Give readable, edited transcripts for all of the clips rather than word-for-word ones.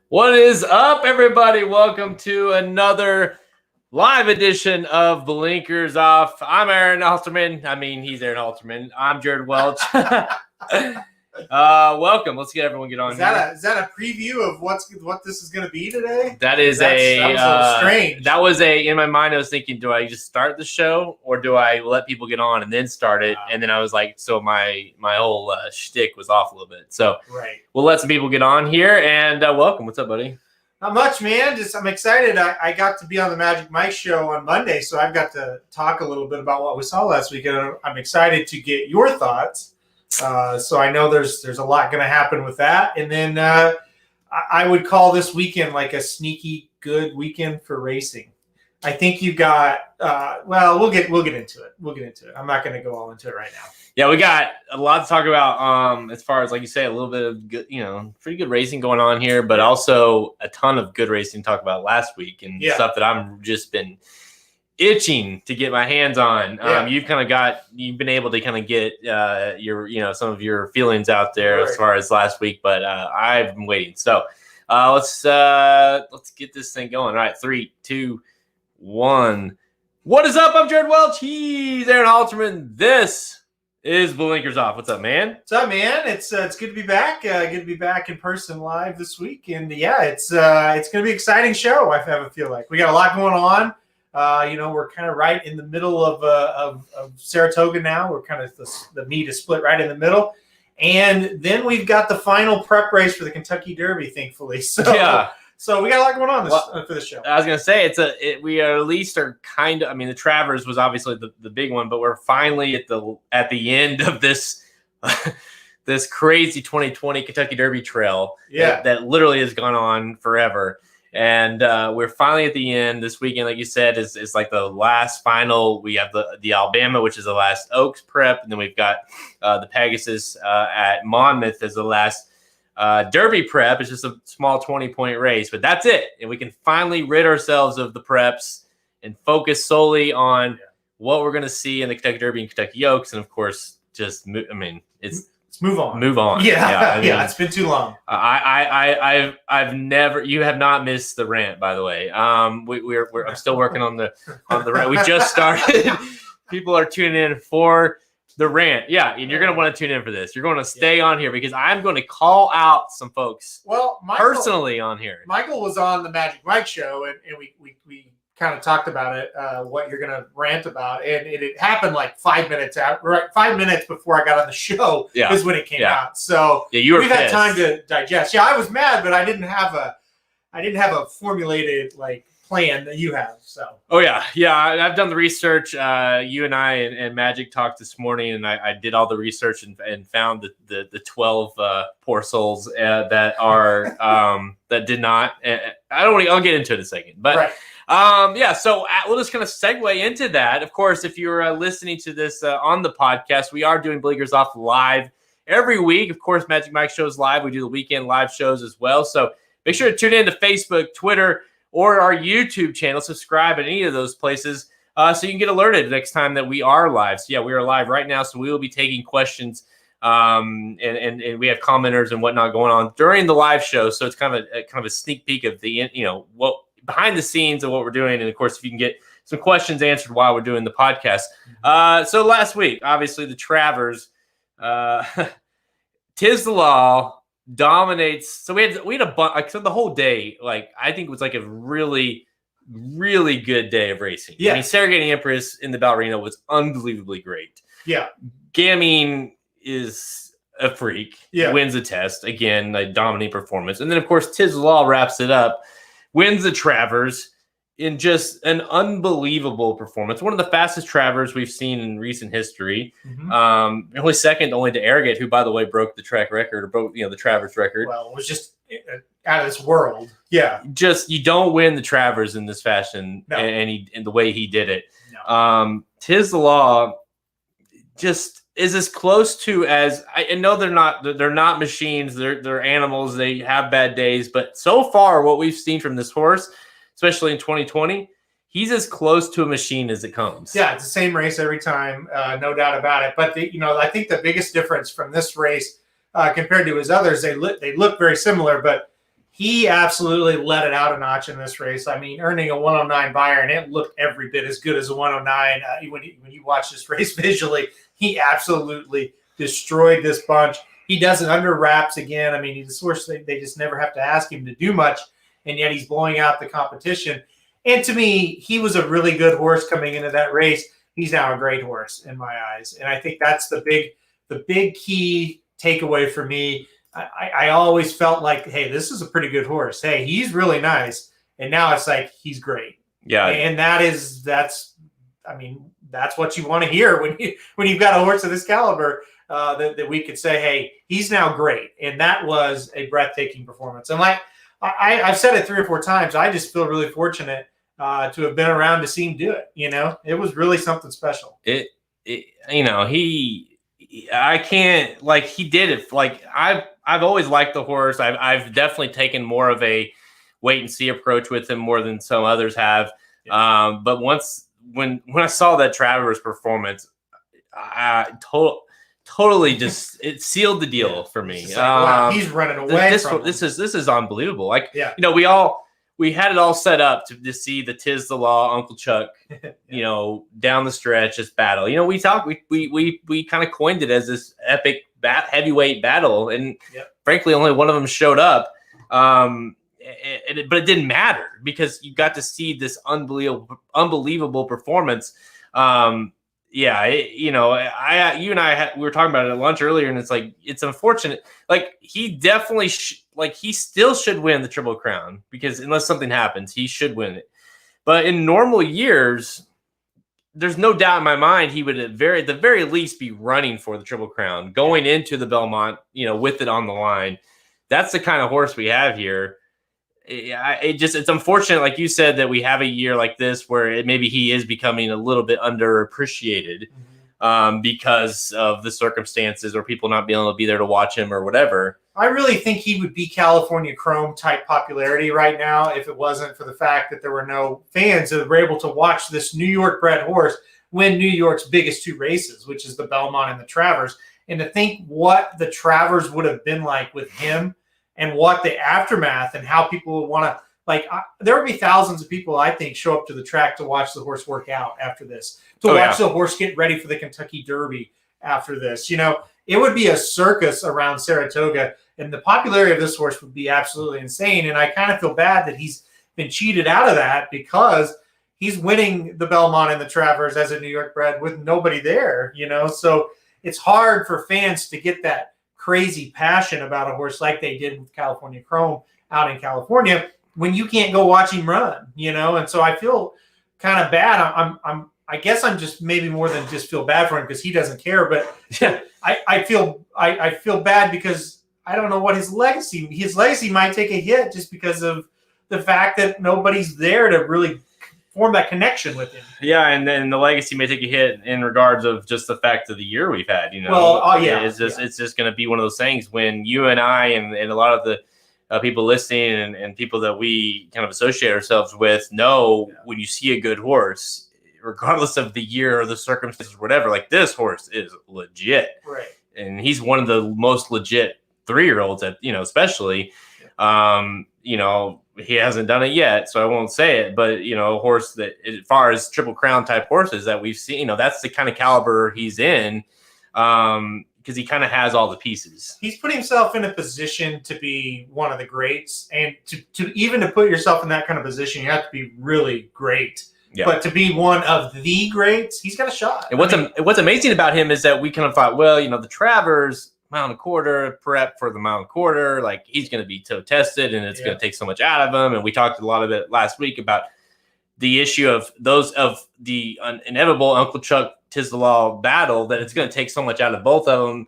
What is up, everybody? Welcome to another live edition of Blinkers Off. I'm Aaron Halterman. I mean, he's Aaron Halterman. I'm Jared Welch. Welcome. Let's get everyone get on. Is that a preview of what this is going to be today? That was a little strange. That was in my mind. I was thinking, do I just start the show or do I let people get on and then start it? And then I was like, so my whole shtick was off a little bit. So right, we'll let some people get on here and welcome. What's up, buddy? Not much, man. I'm excited. I got to be on the Magic Mike show on Monday, so I've got to talk a little bit about what we saw last week, and I'm excited to get your thoughts. So I know there's a lot going to happen with that, and then I would call this weekend like a sneaky good weekend for racing. I think you got we'll get into it. We'll get into it. I'm not going to go all into it right now. Yeah, we got a lot to talk about. As far as, like you say, a little bit of good, pretty good racing going on here, but also a ton of good racing to talk about last week and stuff that I'm just been itching to get my hands on. You've been able to kind of get your some of your feelings out there as far as last week, but I've been waiting. So let's get this thing going. All right, 3, 2, 1. What is up? I'm Jared Welch. He's Aaron Halterman. This is Blinkers Off. What's up, man? What's up, man? It's good to be back. Good to be back in person live this week, and it's going to be an exciting show. I have a feel like we got a lot going on. We're kind of right in the middle of Saratoga now. We're kind of the meat is split right in the middle, and then we've got the final prep race for the Kentucky Derby, thankfully. So we got a lot going on for this show. I was going to say we at least are kind of. I mean, the Travers was obviously the big one, but we're finally at the end of this this crazy 2020 Kentucky Derby trail. That literally has gone on forever. And we're finally at the end. This weekend, like you said, is like the last final. We have the Alabama, which is the last Oaks prep, and then we've got the Pegasus at Monmouth as the last Derby prep. It's just a small 20-point race, but that's it. And we can finally rid ourselves of the preps and focus solely on what we're going to see in the Kentucky Derby and Kentucky Oaks. And of course, let's move on. Move on. It's been too long. I've never. You have not missed the rant, by the way. I'm still working on the rant. We just started. People are tuning in for the rant. Yeah, and you're going to want to tune in for this. You're going to stay on here because I'm going to call out some folks. Well, personally on here. Michael was on the Magic Mike show, and we kind of talked about it, what you're going to rant about. And it happened like 5 minutes out, right? 5 minutes before I got on the show is when it came out. So we've had time to digest. Yeah, I was mad, but I didn't have a formulated plan that you have. So. Oh yeah. I've done the research. You and I and Magic talked this morning, and I did all the research and found the 12 poor souls that are that did not. I'll get into it in a second, but. Right. So we'll just kind of segue into that. Of course, if you're listening to this on the podcast, we are doing Blinkers Off live every week. Of course, Magic Mike shows live. We do the weekend live shows as well. So make sure to tune in to Facebook, Twitter, or our YouTube channel. Subscribe at any of those places so you can get alerted next time that we are live. So we are live right now. So we will be taking questions and we have commenters and whatnot going on during the live show. So it's kind of a sneak peek of the what behind the scenes of what we're doing. And of course, if you can get some questions answered while we're doing the podcast. So last week, obviously the Travers, Tiz the Law dominates. So we had a bunch, so the whole day, I think it was a really really good day of racing. Yeah. I mean, Saratoga Empress in the Ballerina was unbelievably great. Yeah. Gamine is a freak. Yeah. Wins the test. Again, a dominant performance. And then, of course, Tiz the Law wraps it up, wins the Travers in just an unbelievable performance. One of the fastest Travers we've seen in recent history. Only second only to Arrogate, who, by the way, broke the track record, or broke the Travers record. Well, it was just out of this world. Yeah. Just, you don't win the Travers in this fashion, No. and the way he did it. No. Tiz the Law just is as close to as I know they're not machines, they're animals, they have bad days, but so far what we've seen from this horse, especially in 2020, he's as close to a machine as it comes. Yeah, it's the same race every time, no doubt about it. But I think the biggest difference from this race compared to his others, they look very similar, but he absolutely let it out a notch in this race. I mean, earning a 109 buyer, and it looked every bit as good as a 109. When you watch this race visually, he absolutely destroyed this bunch. He does it under wraps again. I mean, he's a horse they just never have to ask him to do much, and yet he's blowing out the competition. And to me, he was a really good horse coming into that race. He's now a great horse in my eyes, and I think that's the big key takeaway for me. I always felt like, hey, this is a pretty good horse. Hey, he's really nice, and now it's like he's great. Yeah, and that's what you want to hear when you've got a horse of this caliber. That we could say, hey, he's now great, and that was a breathtaking performance. And like I've said it 3 or 4 times, I just feel really fortunate to have been around to see him do it. It was really something special. I can't, like, he did it. Like, I've always liked the horse. I've definitely taken more of a wait and see approach with him more than some others have. Yeah. But when I saw that Travers performance, I totally just it sealed the deal for me. Like, wow, he's running away. This is unbelievable. Like, yeah. We had it all set up to see the Tiz the Law, Uncle Chuck, yeah. Down the stretch, this battle. We kind of coined it as this epic heavyweight battle, and frankly, only one of them showed up. But it didn't matter because you got to see this unbelievable performance. You and I we were talking about it at lunch earlier, and it's like, it's unfortunate. Like, he definitely he still should win the Triple Crown, because unless something happens, he should win it. But in normal years, there's no doubt in my mind he would at the very least be running for the Triple Crown, going into the Belmont, with it on the line. That's the kind of horse we have here. It's unfortunate, like you said, that we have a year like this where maybe he is becoming a little bit underappreciated because of the circumstances, or people not being able to be there to watch him or whatever. I really think he would be California Chrome type popularity right now if it wasn't for the fact that there were no fans that were able to watch this New York bred horse win New York's biggest 2 races, which is the Belmont and the Travers. And to think what the Travers would have been like with him, and what the aftermath and how people would want to, there would be thousands of people, I think, show up to the track to watch the horse work out after this, to watch the horse get ready for the Kentucky Derby after this. It would be a circus around Saratoga, and the popularity of this horse would be absolutely insane. And I kind of feel bad that he's been cheated out of that, because he's winning the Belmont and the Travers as a New York bred with nobody there, So it's hard for fans to get that crazy passion about a horse like they did with California Chrome out in California when you can't go watch him run, and so I feel kind of bad. I guess I'm just maybe more than just feel bad for him because he doesn't care, but I feel bad because I don't know what his legacy might take a hit just because of the fact that nobody's there to really form that connection with him. Yeah, and then the legacy may take a hit in regards of just the fact of the year we've had. Well, it's just going to be one of those things when you and I and a lot of the people listening and people that we kind of associate ourselves with know when you see a good horse, regardless of the year or the circumstances or whatever, like, this horse is legit, right? And he's one of the most legit 3-year-olds that especially. He hasn't done it yet, so I won't say it, but a horse that, as far as Triple Crown type horses that we've seen, that's the kind of caliber he's in. because he kind of has all the pieces. He's put himself in a position to be one of the greats, and to put yourself in that kind of position, you have to be really great. Yeah. But to be one of the greats, he's got a shot. And what's amazing about him is that we kind of thought, well, the Travers mile and a quarter, prep for the mile and a quarter, like he's going to be toe tested, and it's going to take so much out of him. And we talked a lot of it last week about the issue of the inevitable Uncle Chuck Tiz the Law battle, that it's going to take so much out of both of them.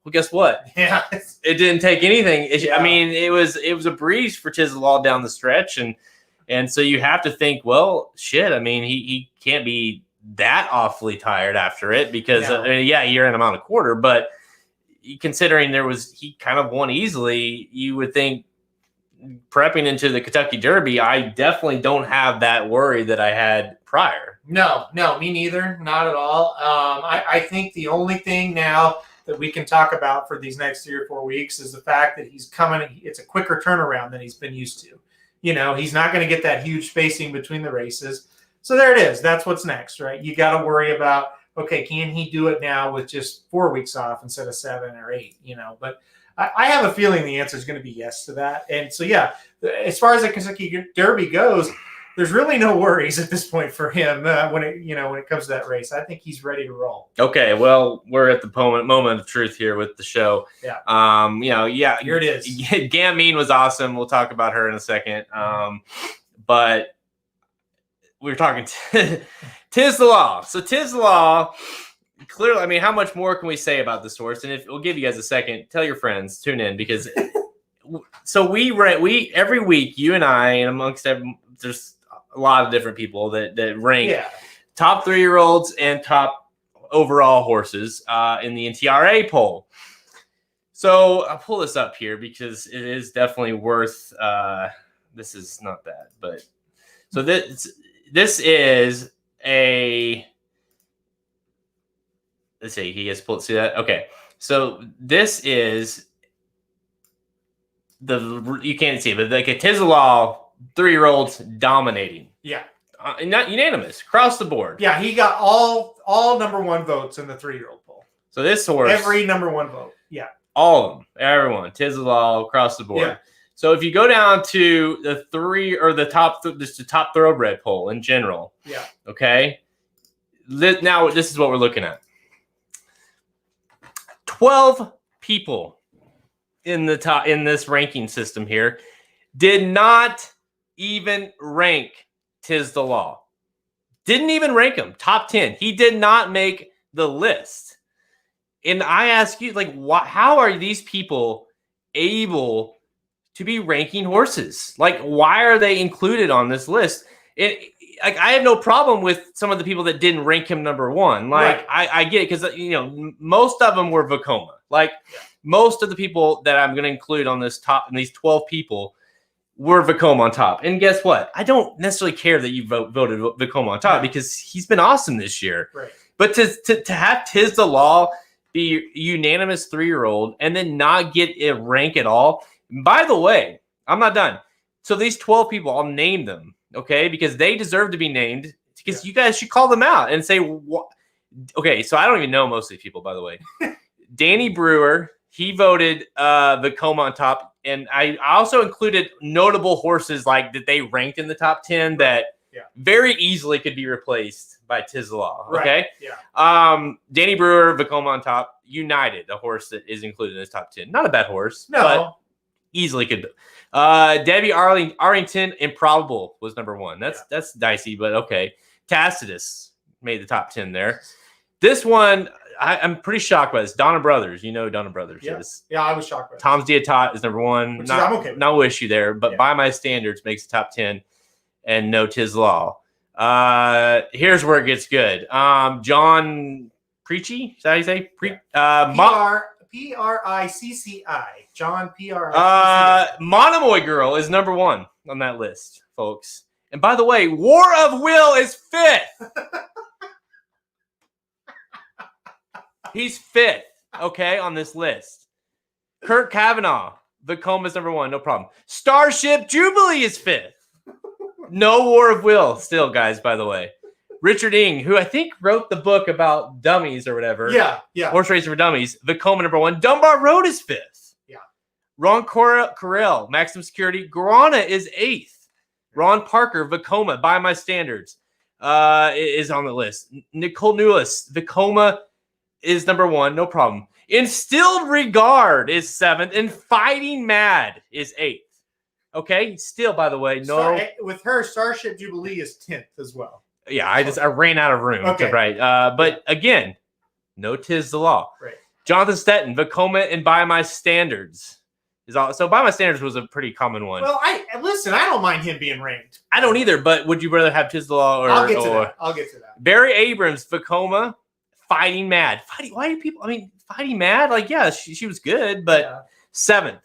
Well, guess what? Yeah, it didn't take anything. I mean, it was a breeze for Tiz the Law down the stretch, and so you have to think, well, shit. I mean, he can't be that awfully tired after it because you're in a mile and a quarter, but considering he kind of won easily, you would think prepping into the Kentucky Derby, I definitely don't have that worry that I had prior. No, me neither. Not at all. I think the only thing now that we can talk about for these next 3 or 4 weeks is the fact that he's coming. It's a quicker turnaround than he's been used to. He's not going to get that huge spacing between the races. So there it is. That's what's next, right? You got to worry about, okay, can he do it now with just 4 weeks off instead of 7 or 8, But I have a feeling the answer is going to be yes to that. And so, as far as the Kentucky Derby goes, there's really no worries at this point for him when it comes to that race. I think he's ready to roll. Okay, well, we're at the moment of truth here with the show. Yeah. Here it is. Gamine was awesome. We'll talk about her in a second. But we were talking Tiz the Law. So Tiz the Law, clearly, I mean, how much more can we say about this horse? And if we'll give you guys a second, tell your friends, tune in, because so we every week, you and I, and amongst there's a lot of different people that rank top 3-year-olds and top overall horses in the NTRA poll. So I'll pull this up here because it is definitely worth. This is not that, but so this is a. Let's see. He has pulled. See that? Okay. So this is you can't see it, but like a Tiz the Law 3-year-olds dominating. Yeah. Not unanimous across the board. Yeah, he got all number 1 votes in the 3-year-old poll. So this horse, every number 1 vote. Yeah. All of them, everyone, Tiz the Law across the board. Yeah. So if you go down to the just the top thoroughbred poll in general. Yeah. Okay. Now this is what we're looking at. 12 people in this ranking system here did not even rank Tiz the Law. Didn't even rank him. Top 10. He did not make the list. And I ask you, like, how are these people able to be ranking horses? Like, why are they included on this list? I have no problem with some of the people that didn't rank him number 1. Like, right. I get it because most of them were Vekoma. Like, most of the people that I'm going to include on this top, and these 12 people, were Vekoma on top. And guess what? I don't necessarily care that you voted Vekoma on top because he's been awesome this year. Right. But to have Tiz the Law be a unanimous 3-year-old and then not get a rank at all. By the way, I'm not done. So these 12 people, I'll name them, okay? Because they deserve to be named. Because you guys should call them out and say, what? Okay, so I don't even know most of these people, by the way. Danny Brewer, he voted Vekoma on top. And I also included notable horses like that they ranked in the top 10 that very easily could be replaced by Tiz the Law. Okay. Right. Yeah. Danny Brewer, Vekoma on top. United, a horse that is included in this top 10. Not a bad horse. No. But easily could. Debbie Arlington, Improbable was number 1. That's dicey, but okay. Tacitus made the top 10 there. This one, I'm pretty shocked by this. Donna Brothers, Donna Brothers is. Yeah, I was shocked by Tom's Dietot is number 1. I'm okay with. No issue there, but by my standards, makes the top 10, and no Tiz Law. Here's where it gets good. John Pricci, is that how you say? P-R-I-C-C-I. John P-R-I-C-C-I. Monomoy Girl is number 1 on that list, folks. And by the way, War of Will is 5th. He's 5th, okay, on this list. Kurt Kavanaugh, Vekoma's number 1, no problem. Starship Jubilee is 5th. No War of Will still, guys, by the way. Richard Ing, who I think wrote the book about dummies or whatever. Yeah. Horse racing for dummies. Vekoma number 1. Dunbar Road is 5th. Yeah. Ron Correll, Maximum Security. Guarana is 8th. Ron Parker, Vekoma, by my standards, is on the list. Nicole Newless, Vekoma is number 1, no problem. Instilled Regard is 7th, and Fighting Mad is 8th. Okay, still, by the way, no. With her, Starship Jubilee is 10th as well. Yeah, I ran out of room to write. But again, no Tiz the Law. Right. Jonathan Stetton, Vekoma, and By My Standards is all. So By My Standards was a pretty common one. Well, I don't mind him being ranked. I don't either. But would you rather have Tiz the Law or? I'll get to that. Barry Abrams, Vekoma, Fighting Mad. Why do people? I mean, Fighting Mad. Like, yeah, she was good, but 7th.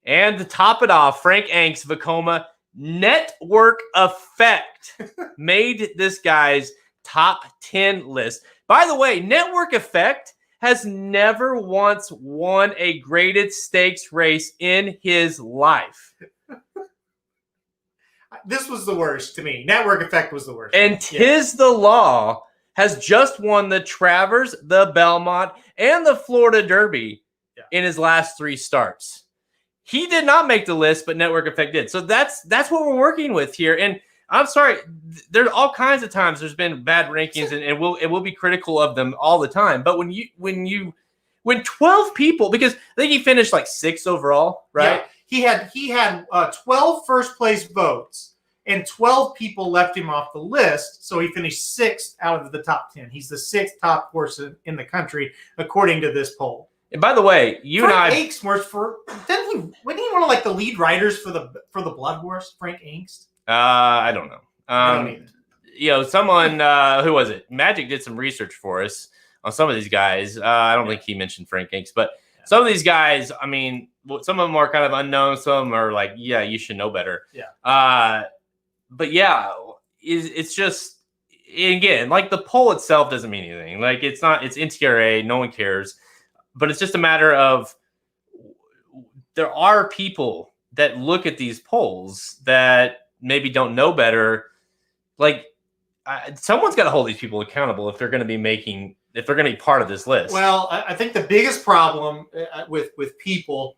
And to top it off, Frank Anks, Vekoma, Network Effect made this guy's top 10 list. By the way, Network Effect has never once won a graded stakes race in his life. This was the worst to me. Network Effect was the worst. And Tiz the Law has just won the Travers, the Belmont, and the Florida Derby in his last 3 starts. He did not make the list, but Network Effect did. So that's what we're working with here. And I'm sorry, there's all kinds of times there's been bad rankings, and we'll be critical of them all the time. But when 12 people, because I think he finished like 6th overall, right? Yeah, he had 12 first place votes, and 12 people left him off the list. So he finished 6th out of the top 10. He's the 6th top horse in the country, according to this poll. And by the way, Frank Angst works for. Wasn't he one of like the lead writers for the Blood Horse? Frank Angst. I don't know. I don't either. You know, someone who was it? Magic did some research for us on some of these guys. I don't think he mentioned Frank Angst, but some of these guys. I mean, some of them are kind of unknown. Some are like, yeah, you should know better. Yeah. But yeah, it's just, again, like the poll itself doesn't mean anything. Like it's NTRA. No one cares. But it's just a matter of there are people that look at these polls that maybe don't know better. Like someone's got to hold these people accountable if they're going to be part of this list. Well, I think the biggest problem with people,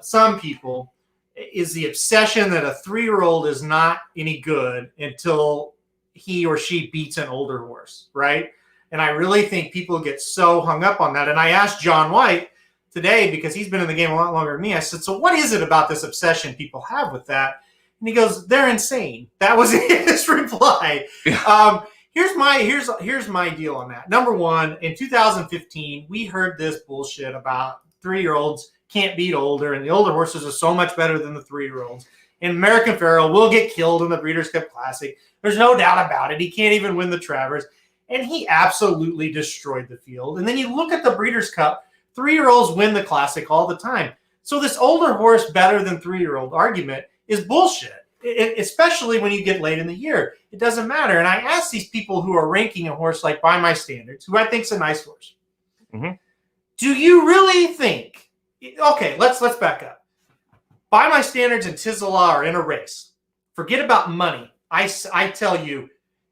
some people, is the obsession that a 3-year-old is not any good until he or she beats an older horse, right? And I really think people get so hung up on that. And I asked John White today, because he's been in the game a lot longer than me, I said, so what is it about this obsession people have with that? And he goes, they're insane. That was his reply. Here's my deal on that. Number one, in 2015, we heard this bullshit about 3-year-olds can't beat older, and the older horses are so much better than the 3-year-olds. And American Pharoah will get killed in the Breeders' Cup Classic. There's no doubt about it. He can't even win the Travers. And he absolutely destroyed the field. And then you look at the Breeders' Cup, 3-year-olds win the Classic all the time. So this older horse better than 3-year-old argument is bullshit, especially when you get late in the year. It doesn't matter. And I asked these people who are ranking a horse like By My Standards, who I think is a nice horse. Mm-hmm. Do you really think, okay, let's back up. By My Standards and Tiz the Law are in a race. Forget about money. I tell you,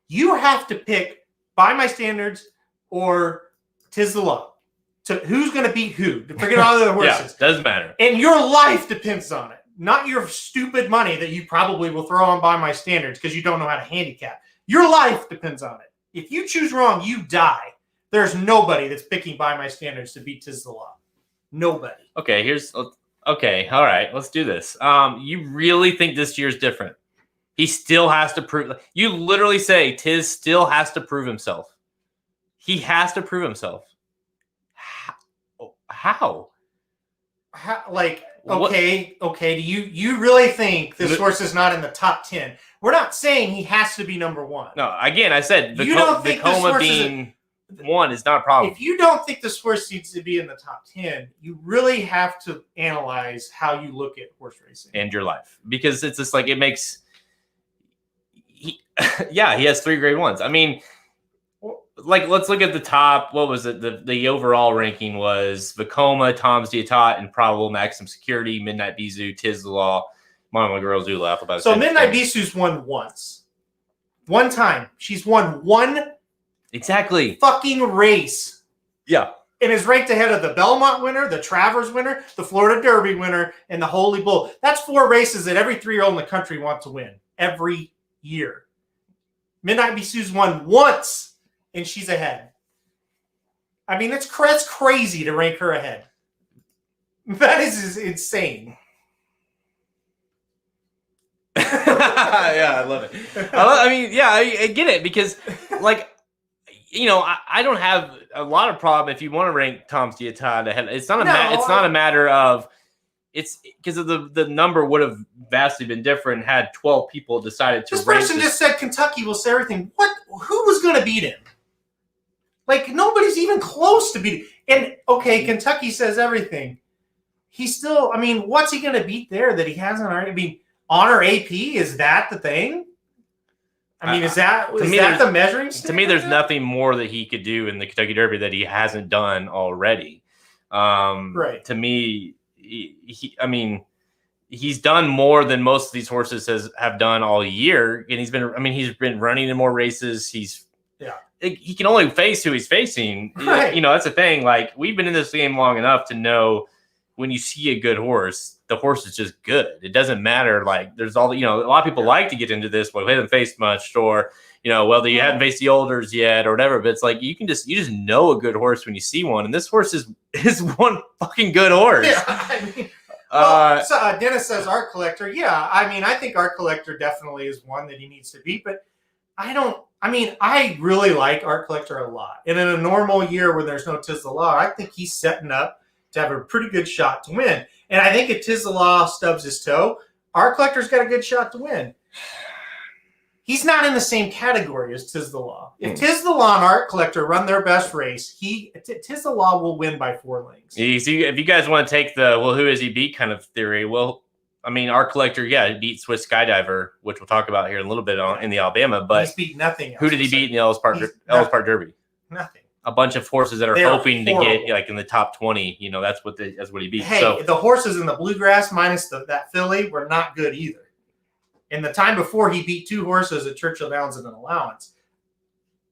you have to pick By My Standards or Tiz the Law. To who's going to beat who? Forget all the other horses. Yeah, doesn't matter. And your life depends on it. Not your stupid money that you probably will throw on By My Standards because you don't know how to handicap. Your life depends on it. If you choose wrong, you die. There's nobody that's picking By My Standards to beat Tiz the Law. Nobody. Okay, all right, let's do this. You really think this year's different? He still has to prove. You literally say Tiz still has to prove himself. He has to prove himself. How? Like, okay. Do you really think this horse is not in the top 10? We're not saying he has to be number 1. No, again, I said Vekoma being 1 is not a problem. If you don't think this horse needs to be in the top 10, you really have to analyze how you look at horse racing and your life, because it's just like it makes. He has 3 grade 1s. I mean, like, let's look at the top. What was it? The overall ranking was Vekoma, Tom's Dietat, Improbable, Maximum Security, Midnight Bisou, Tiz the Law, Mama Girl Zulaf. So Midnight Bisou's won once. One time. She's won one exactly fucking race. Yeah. And is ranked ahead of the Belmont winner, the Travers winner, the Florida Derby winner, and the Holy Bull. That's 4 races that every 3-year-old in the country wants to win every year. Midnight Bisou's won once, and she's ahead. I mean, that's crazy to rank her ahead. That is insane. Yeah, I love it. I mean, yeah, I get it because, like, you know, I don't have a lot of problem if you want to rank Tom's Diatad ahead. It's not a matter of it's because of the number would have vastly been different had 12 people decided to. This person just said Kentucky will say everything. What? Who was going to beat him? Like nobody's even close to beating. And okay, Kentucky says everything. He's still. I mean, what's he going to beat there that he hasn't already? I mean, Honor AP, is that the thing? I mean, is that the measuring stick? To me, there's nothing more that he could do in the Kentucky Derby that he hasn't done already. Right. To me, I mean, he's done more than most of these horses have done all year, and he's been running in more races. He can only face who he's facing. Right. You know, that's the thing. Like, we've been in this game long enough to know when you see a good horse, the horse is just good. It doesn't matter. Like, there's all, you know, a lot of people like to get into this, well, we haven't faced much, or, you know, well, you haven't faced the olders yet, or whatever. But it's like you just know a good horse when you see one, and this horse is one fucking good horse. Yeah, I mean, Dennis says Art Collector. Yeah, I mean, I think Art Collector definitely is one that he needs to beat, but I really like Art Collector a lot. And in a normal year when there's no Tiz the Law, I think he's setting up to have a pretty good shot to win. And I think if Tiz the Law stubs his toe, Art Collector's got a good shot to win. He's not in the same category as Tiz the Law. If Tiz the Law and Art Collector run their best race, Tiz the Law will win by 4 lengths. If you guys want to take the, well, who has he beat kind of theory, well, I mean, Art Collector, yeah, he beat Swiss Skydiver, which we'll talk about here in a little bit in the Alabama, but he's beat nothing else. Who did he beat in the Ellis Park Derby? Nothing. A bunch of horses that are hoping to get like in the top 20. You know, that's what he beat. Hey, the horses in the Bluegrass minus that filly were not good either. In the time before, he beat 2 horses at Churchill Downs in an allowance.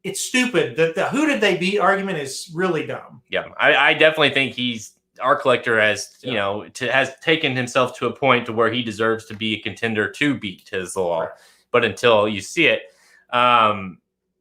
It's stupid. The who did they beat argument is really dumb. Yeah, I definitely think Art Collector has, you know, has taken himself to a point to where he deserves to be a contender to beat Tiz the Law. Right. But until you see it,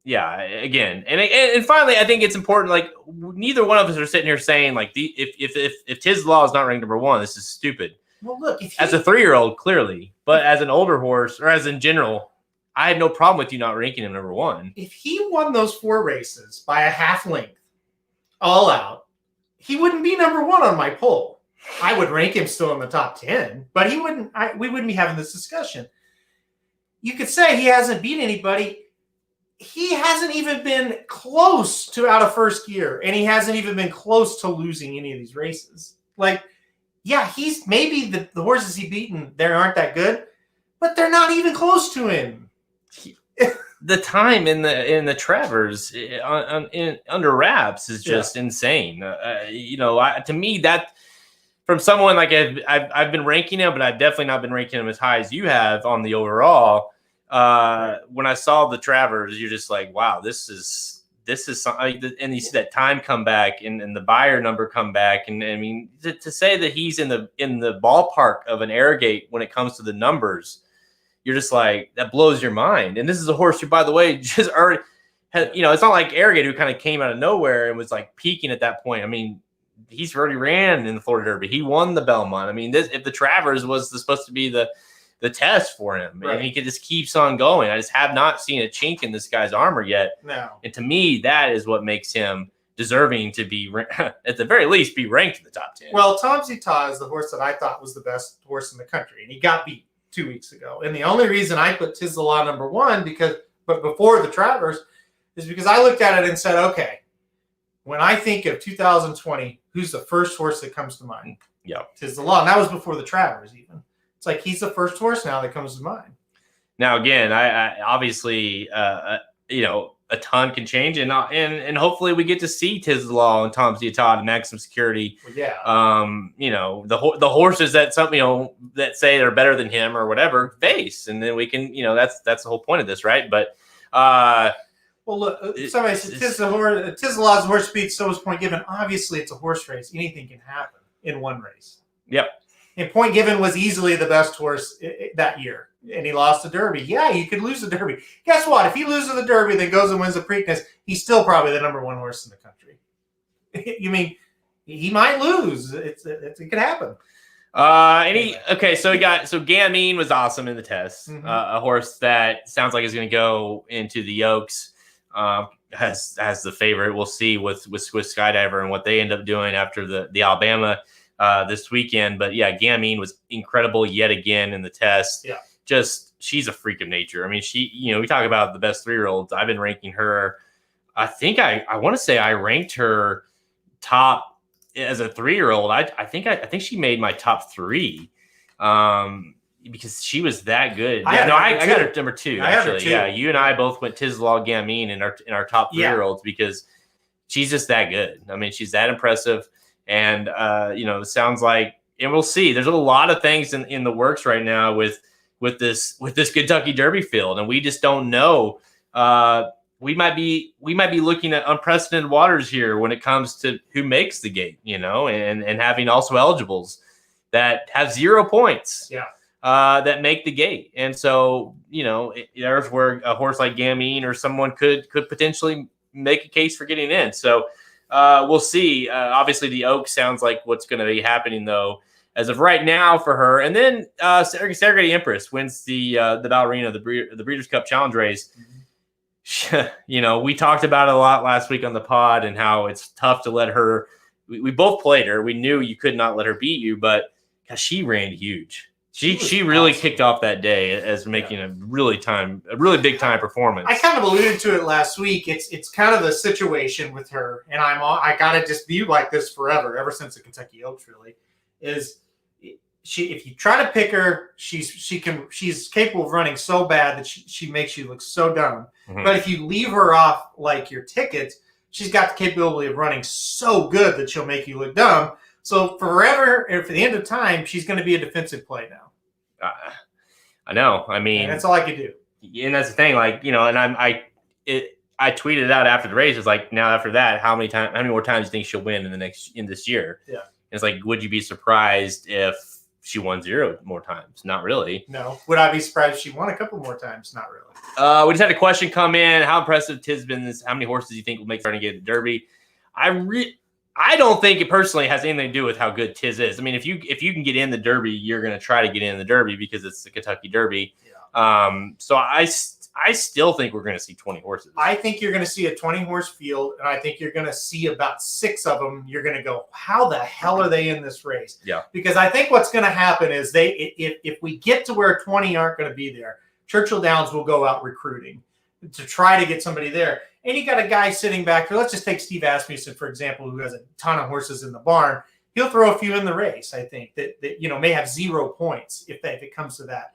yeah, again, and finally, I think it's important. Like, neither one of us are sitting here saying like if Tiz the Law is not ranked number 1, this is stupid. Well, look, as a 3-year-old, clearly, but as an older horse or as in general, I have no problem with you not ranking him number 1. If he won those 4 races by a half length, all out, he wouldn't be number 1 on my poll. I would rank him still in the top 10, but he wouldn't. We wouldn't be having this discussion. You could say he hasn't beat anybody. He hasn't even been close to out of first gear, and he hasn't even been close to losing any of these races. Like, yeah, he's maybe the horses he beaten there aren't that good, but they're not even close to him. The time in the Travers under wraps is just insane. You know, to me, that from someone like I've been ranking him, but I've definitely not been ranking him as high as you have on the overall. When I saw the Travers, you're just like, wow, this is something. And you see that time come back and the buyer number come back, and I mean to say that he's in the ballpark of an Arrogate when it comes to the numbers, you're just like, that blows your mind. And this is a horse who, by the way, just already had, you know, it's not like Arrogate who kind of came out of nowhere and was like peaking at that point. I mean, he's already ran in the Florida Derby. He won the Belmont. I mean, if the Travers was supposed to be the test for him, right, and he just keeps on going. I just have not seen a chink in this guy's armor yet. No. And to me, that is what makes him deserving to be, at the very least, be ranked in the top 10. Well, Tom Zita is the horse that I thought was the best horse in the country, and he got beat 2 weeks ago. And the only reason I put Tiz the Law number 1 but before the Travers is because I looked at it and said, okay, when I think of 2020, who's the first horse that comes to mind? Yeah, Tiz the Law. And that was before the Travers even. It's like he's the first horse now that comes to mind. Now, again, I obviously, you know, a ton can change, and hopefully we get to see Tiz the Law and Tom Zita and Maximum Security. Well, yeah. You know, the horses that that say they're better than him or whatever face, and then we can, you know, that's the whole point of this, right? But Well, look, somebody said Tiz the Law's horse speed, so is Point Given. Obviously, it's a horse race. Anything can happen in one race. Yep. And Point Given was easily the best horse that year, and he lost the Derby. Yeah, you could lose the Derby. Guess what? If he loses the Derby, then goes and wins the Preakness, he's still probably the number one horse in the country. You mean he might lose? It could happen. So Gamine was awesome in the test. Mm-hmm. A horse that sounds like is going to go into the Oaks. Has the favorite. We'll see with Swiss Skydiver and what they end up doing after the Alabama this weekend. But yeah, Gamine was incredible yet again in the test. Yeah, she's a freak of nature. I mean, we talk about the best 3-year-olds. I've been ranking her. I think I want to say I ranked her top as a 3-year-old. I think she made my top 3. Because she was that good. I got her number 2. Actually, yeah. You and I both went Tiz the Law, Gamine in our top 3-year-olds because she's just that good. I mean, she's that impressive, and it sounds like, and we'll see. There's a lot of things in the works right now with this Kentucky Derby field, and we just don't know. We might be looking at unprecedented waters here when it comes to who makes the gate, and having also eligibles that have 0 points. Yeah. That make the gate. And so, there's where a horse like Gamine or someone could potentially make a case for getting in. So we'll see. Obviously, the Oaks sounds like what's going to be happening, though, as of right now for her. And then Saratoga Empress wins the Ballerina, the Breeders' Cup Challenge race. Mm-hmm. We talked about it a lot last week on the pod and how it's tough to let her. We both played her. We knew you could not let her beat you, but she ran huge. She really awesome. Kicked off that day as making a really big time performance. I kind of alluded to it last week. It's kind of the situation with her, and I gotta just be like this forever, ever since the Kentucky Oaks. Really, is she? If you try to pick her, she's capable of running so bad that she makes you look so dumb. Mm-hmm. But if you leave her off like your tickets, she's got the capability of running so good that she'll make you look dumb. So forever, and for the end of time, she's going to be a defensive play now. I know. I mean, and that's all I could do. And that's the thing, and I tweeted out after the race. It's like, now after that, how many more times do you think she'll win in this year? Yeah. And it's like, would you be surprised if she won 0 more times? Not really. No. Would I be surprised if she won a couple more times? Not really. We just had a question come in. How impressive Tiz been this? How many horses do you think will make starting to get the Derby? I don't think it personally has anything to do with how good Tiz is. I mean, if you can get in the Derby, you're going to try to get in the Derby because it's the Kentucky Derby. Yeah. So I still think we're going to see 20 horses. I think you're going to see a 20-horse field, and I think you're going to see about 6 of them. You're going to go, how the hell are they in this race? Yeah. Because I think what's going to happen is if we get to where 20 aren't going to be there, Churchill Downs will go out recruiting to try to get somebody there. And you got a guy sitting back there. Let's just take Steve Asmussen, for example, who has a ton of horses in the barn. He'll throw a few in the race, I think, that may have 0 points if it comes to that.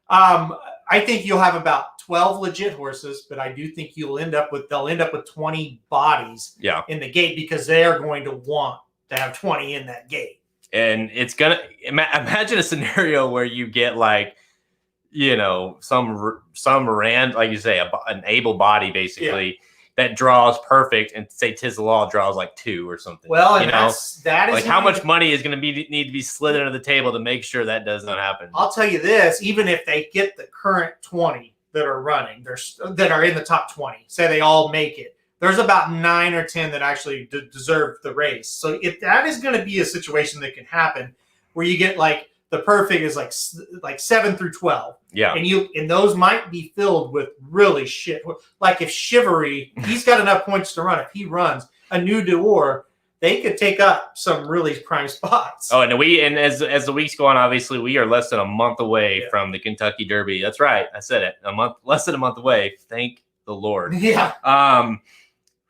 I think you'll have about 12 legit horses, but I do think they'll end up with 20 bodies in the gate because they are going to want to have 20 in that gate. And it's going to imagine a scenario where you get some rand, like you say, an able body basically that draws perfect, and say Tiz the Law draws 2 or something. Well, and that is how much money is going to need to be slid under the table to make sure that does not happen. I'll tell you this: even if they get the current 20 that are running, that are in the top 20, say they all make it, there's about 9 or 10 that actually deserve the race. So if that is going to be a situation that can happen, where you get the perfect is like 7 through 12. Yeah. And those might be filled with really shit. Like if Chivalry, he's got enough points to run. If he runs a New D'Or, they could take up some really prime spots. Oh, and as the weeks go on, obviously we are less than a month away from the Kentucky Derby. That's right. I said it. Less than a month away. Thank the Lord. Yeah.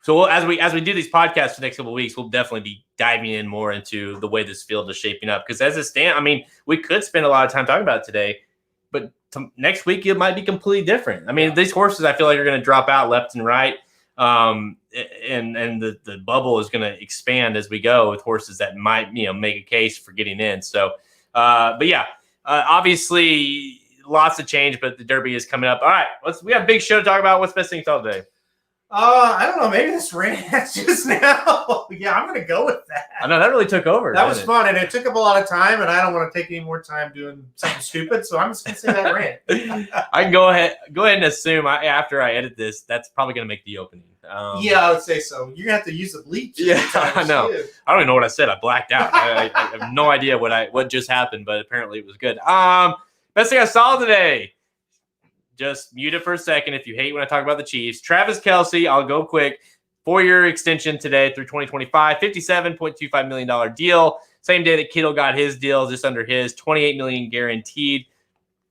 So as we do these podcasts for the next couple of weeks, we'll definitely be diving in more into the way this field is shaping up. Because as it stands, I mean, we could spend a lot of time talking about it today, but next week it might be completely different. I mean, these horses I feel like are going to drop out left and right, and the bubble is going to expand as we go with horses that might make a case for getting in. So, but yeah, obviously, lots of change, but the Derby is coming up. All right, we have a big show to talk about. What's best thing to tell today? I don't know. Maybe this rant just now. Yeah, I'm going to go with that. I know that really took over. That was fun, and it took up a lot of time, and I don't want to take any more time doing something stupid, so I'm just going to say that rant. I can go ahead and assume after I edit this, that's probably going to make the opening. Yeah, I would say so. You're going to have to use the bleeps. Yeah, I know. Too. I don't even know what I said. I blacked out. I have no idea what just happened, but apparently it was good. Best thing I saw today. Just mute it for a second if you hate when I talk about the Chiefs. Travis Kelce, I'll go quick. 4-year extension today through 2025, $57.25 million deal. Same day that Kittle got his deal, just under his, $28 million guaranteed.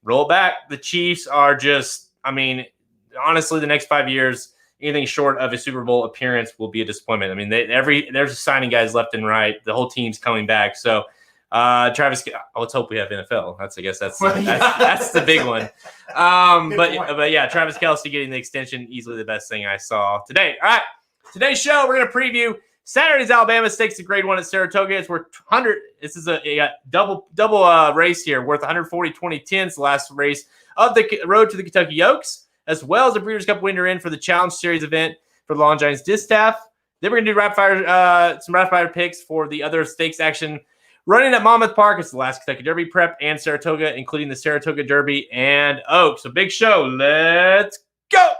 Roll back. The Chiefs are just, honestly, the next 5 years, anything short of a Super Bowl appearance will be a disappointment. I mean, there's signing guys left and right. The whole team's coming back. So, Travis, let's hope we have NFL. That's the big one. But yeah, Travis Kelce getting the extension, easily the best thing I saw today. All right, today's show, we're going to preview Saturday's Alabama Stakes, the grade 1 at Saratoga. It's worth 100. This is a double race here, worth 140 2010s, the last race of the road to the Kentucky Oaks, as well as a Breeders' Cup winner in for the Challenge Series event for the Longines Distaff. Then we're going to do some rapid fire picks for the other stakes action running at Monmouth Park. It's the last Kentucky Derby prep and Saratoga, including the Saratoga Derby and Oaks. So big show. Let's go.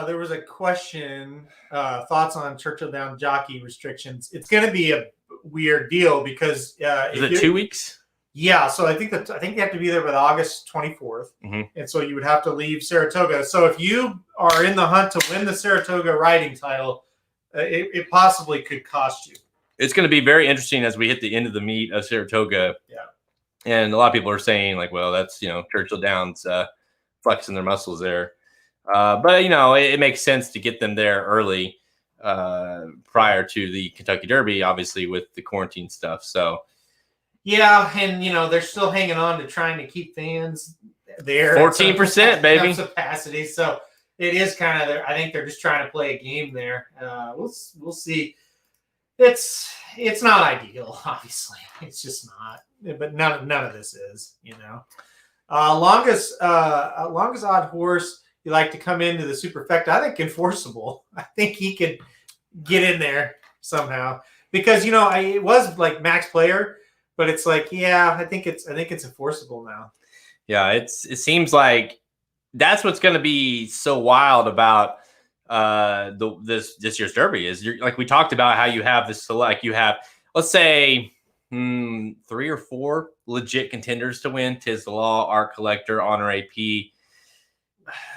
There was a question, thoughts on Churchill Down jockey restrictions. It's going to be a weird deal because is it 2 weeks? Yeah, so I think you have to be there by August 24th, and so you would have to leave Saratoga. So if you are in the hunt to win the Saratoga riding title, it possibly could cost you. It's going to be very interesting as we hit the end of the meet of Saratoga. Yeah. And a lot of people are saying, like, well, that's, Churchill Downs flexing their muscles there. But, it makes sense to get them there early prior to the Kentucky Derby, obviously, with the quarantine stuff. So, yeah, and, they're still hanging on to trying to keep fans there. 14%, baby. Capacity. So it is kind of, I think they're just trying to play a game there. We'll see. It's not ideal, obviously. It's just not. But none of this is, longest odd horse you like to come into the superfecta. I think Enforceable. I think he could get in there somehow because it was like max player, but it's like I think it's Enforceable now. Yeah, it seems like that's what's going to be so wild about this year's Derby is like we talked about how you have this select. You have, let's say, 3 or 4 legit contenders to win. Tiz the Law, Art Collector, Honor AP.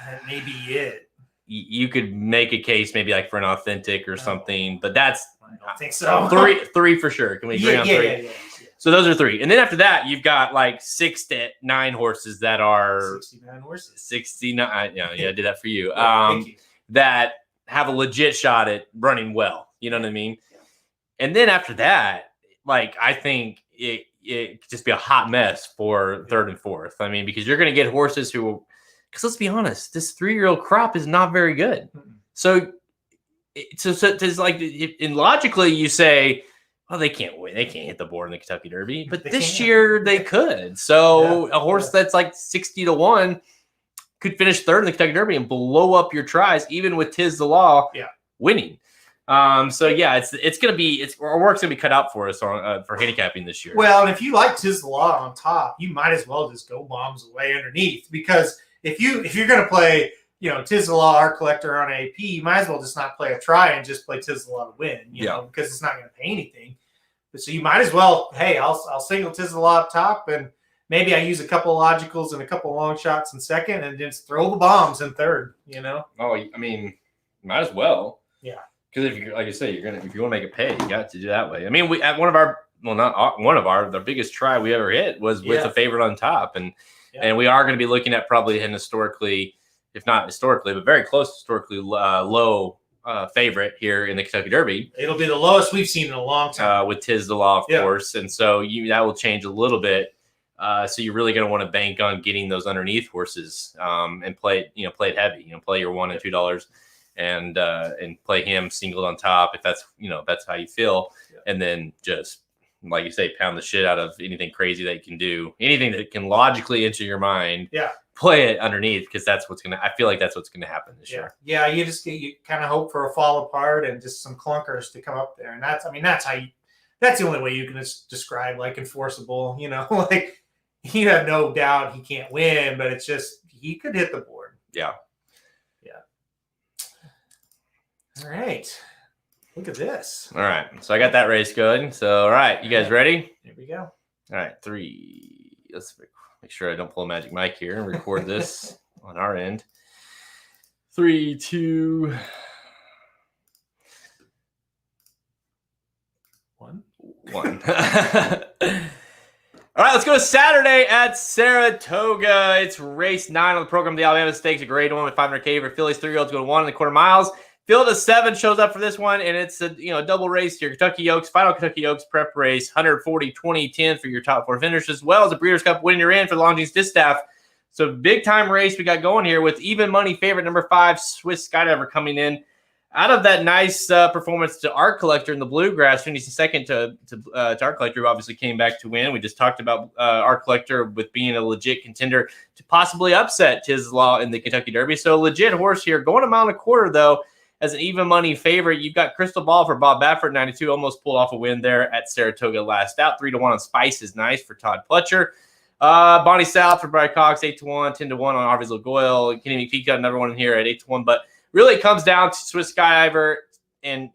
That may be it. You could make a case maybe like for an Authentic or something, but I don't think so. Three for sure. Can we agree on 3? Yeah. So those are 3. And then after that, you've got like 6 to 9 horses that are 69 horses. 69. Yeah, I did that for you. Thank you. That have a legit shot at running well. You know what I mean? Yeah. And then after that, like, I think it could just be a hot mess for 3rd and 4th. I mean, because you're going to get horses who, because let's be honest, this 3-year-old crop is not very good. Mm-hmm. So it's like, and logically you say, well, they can't win. They can't hit the board in the Kentucky Derby. But this year they could. So a horse that's like 60 to 1 could finish 3rd in the Kentucky Derby and blow up your tries, even with Tiz the Law winning. So yeah, it's gonna be our work's gonna be cut out for us for handicapping this year. Well, and if you like Tiz the Law on top, you might as well just go bombs away underneath, because if you're gonna play, Tiz the Law, Art Collector on AP, you might as well just not play a try and just play Tiz the Law to win, because it's not gonna pay anything. So you might as well, hey, I'll single Tiz the Law up top, and maybe I use a couple of logicals and a couple of long shots in 2nd, and just throw the bombs in 3rd. Oh, I mean, might as well. Yeah. Because if you, like you say, if you want to make it pay, you got to do that way. I mean, we at the biggest try we ever hit was with a favorite on top, and we are going to be looking at probably an historically, if not historically, but very close to historically low favorite here in the Kentucky Derby. It'll be the lowest we've seen in a long time with Tiz the Law, of course, and so that will change a little bit. So you're really going to want to bank on getting those underneath horses and play it heavy. Play your $1 and $2. And play him singled on top if that's that's how you feel, and then just like you say, pound the shit out of anything crazy that you can do, anything that can logically enter your mind. Yeah. Play it underneath, because that's what's gonna. I feel like that's what's gonna happen this year. Yeah, you kind of hope for a fall apart and just some clunkers to come up there, and that's the only way you can describe like enforceable. Like you have no doubt he can't win, but it's just he could hit the board. Yeah. All right, look at this. All right, so I got that race going. So all right, you guys ready? Here we go. All right, 3. Let's make sure I don't pull a magic mic here and record this on our end. 3, 2, 1. All right, let's go to Saturday at Saratoga. It's race 9 on the program. The Alabama Stakes, a grade 1 with 500K for fillies. 3-year-olds go to 1.25 miles. Field of 7 shows up for this one, and it's a double race here. Kentucky Oaks, final Kentucky Oaks prep race, 140, 20, 10 for your top 4 finishes, as well as a Breeders' Cup win you're in for the Longines Distaff. So big time race we got going here with even money favorite number 5 Swiss Skydiver coming in out of that nice performance to Art Collector in the Bluegrass, finishing second to Art Collector, who obviously came back to win. We just talked about Art Collector with being a legit contender to possibly upset Tiz the Law in the Kentucky Derby. So legit horse here, going a mile and a quarter though. As an even money favorite, you've got Crystal Ball for Bob Baffert, 92, almost pulled off a win there at Saratoga last out. 3-1 on Spice is nice for Todd Pletcher. Bonnie South for Brian Cox, 8-1, 10-1 on Harvey's Goyle. Kenny McPhee got another one in here at 8-1. But really it comes down to Swiss Skydiver. And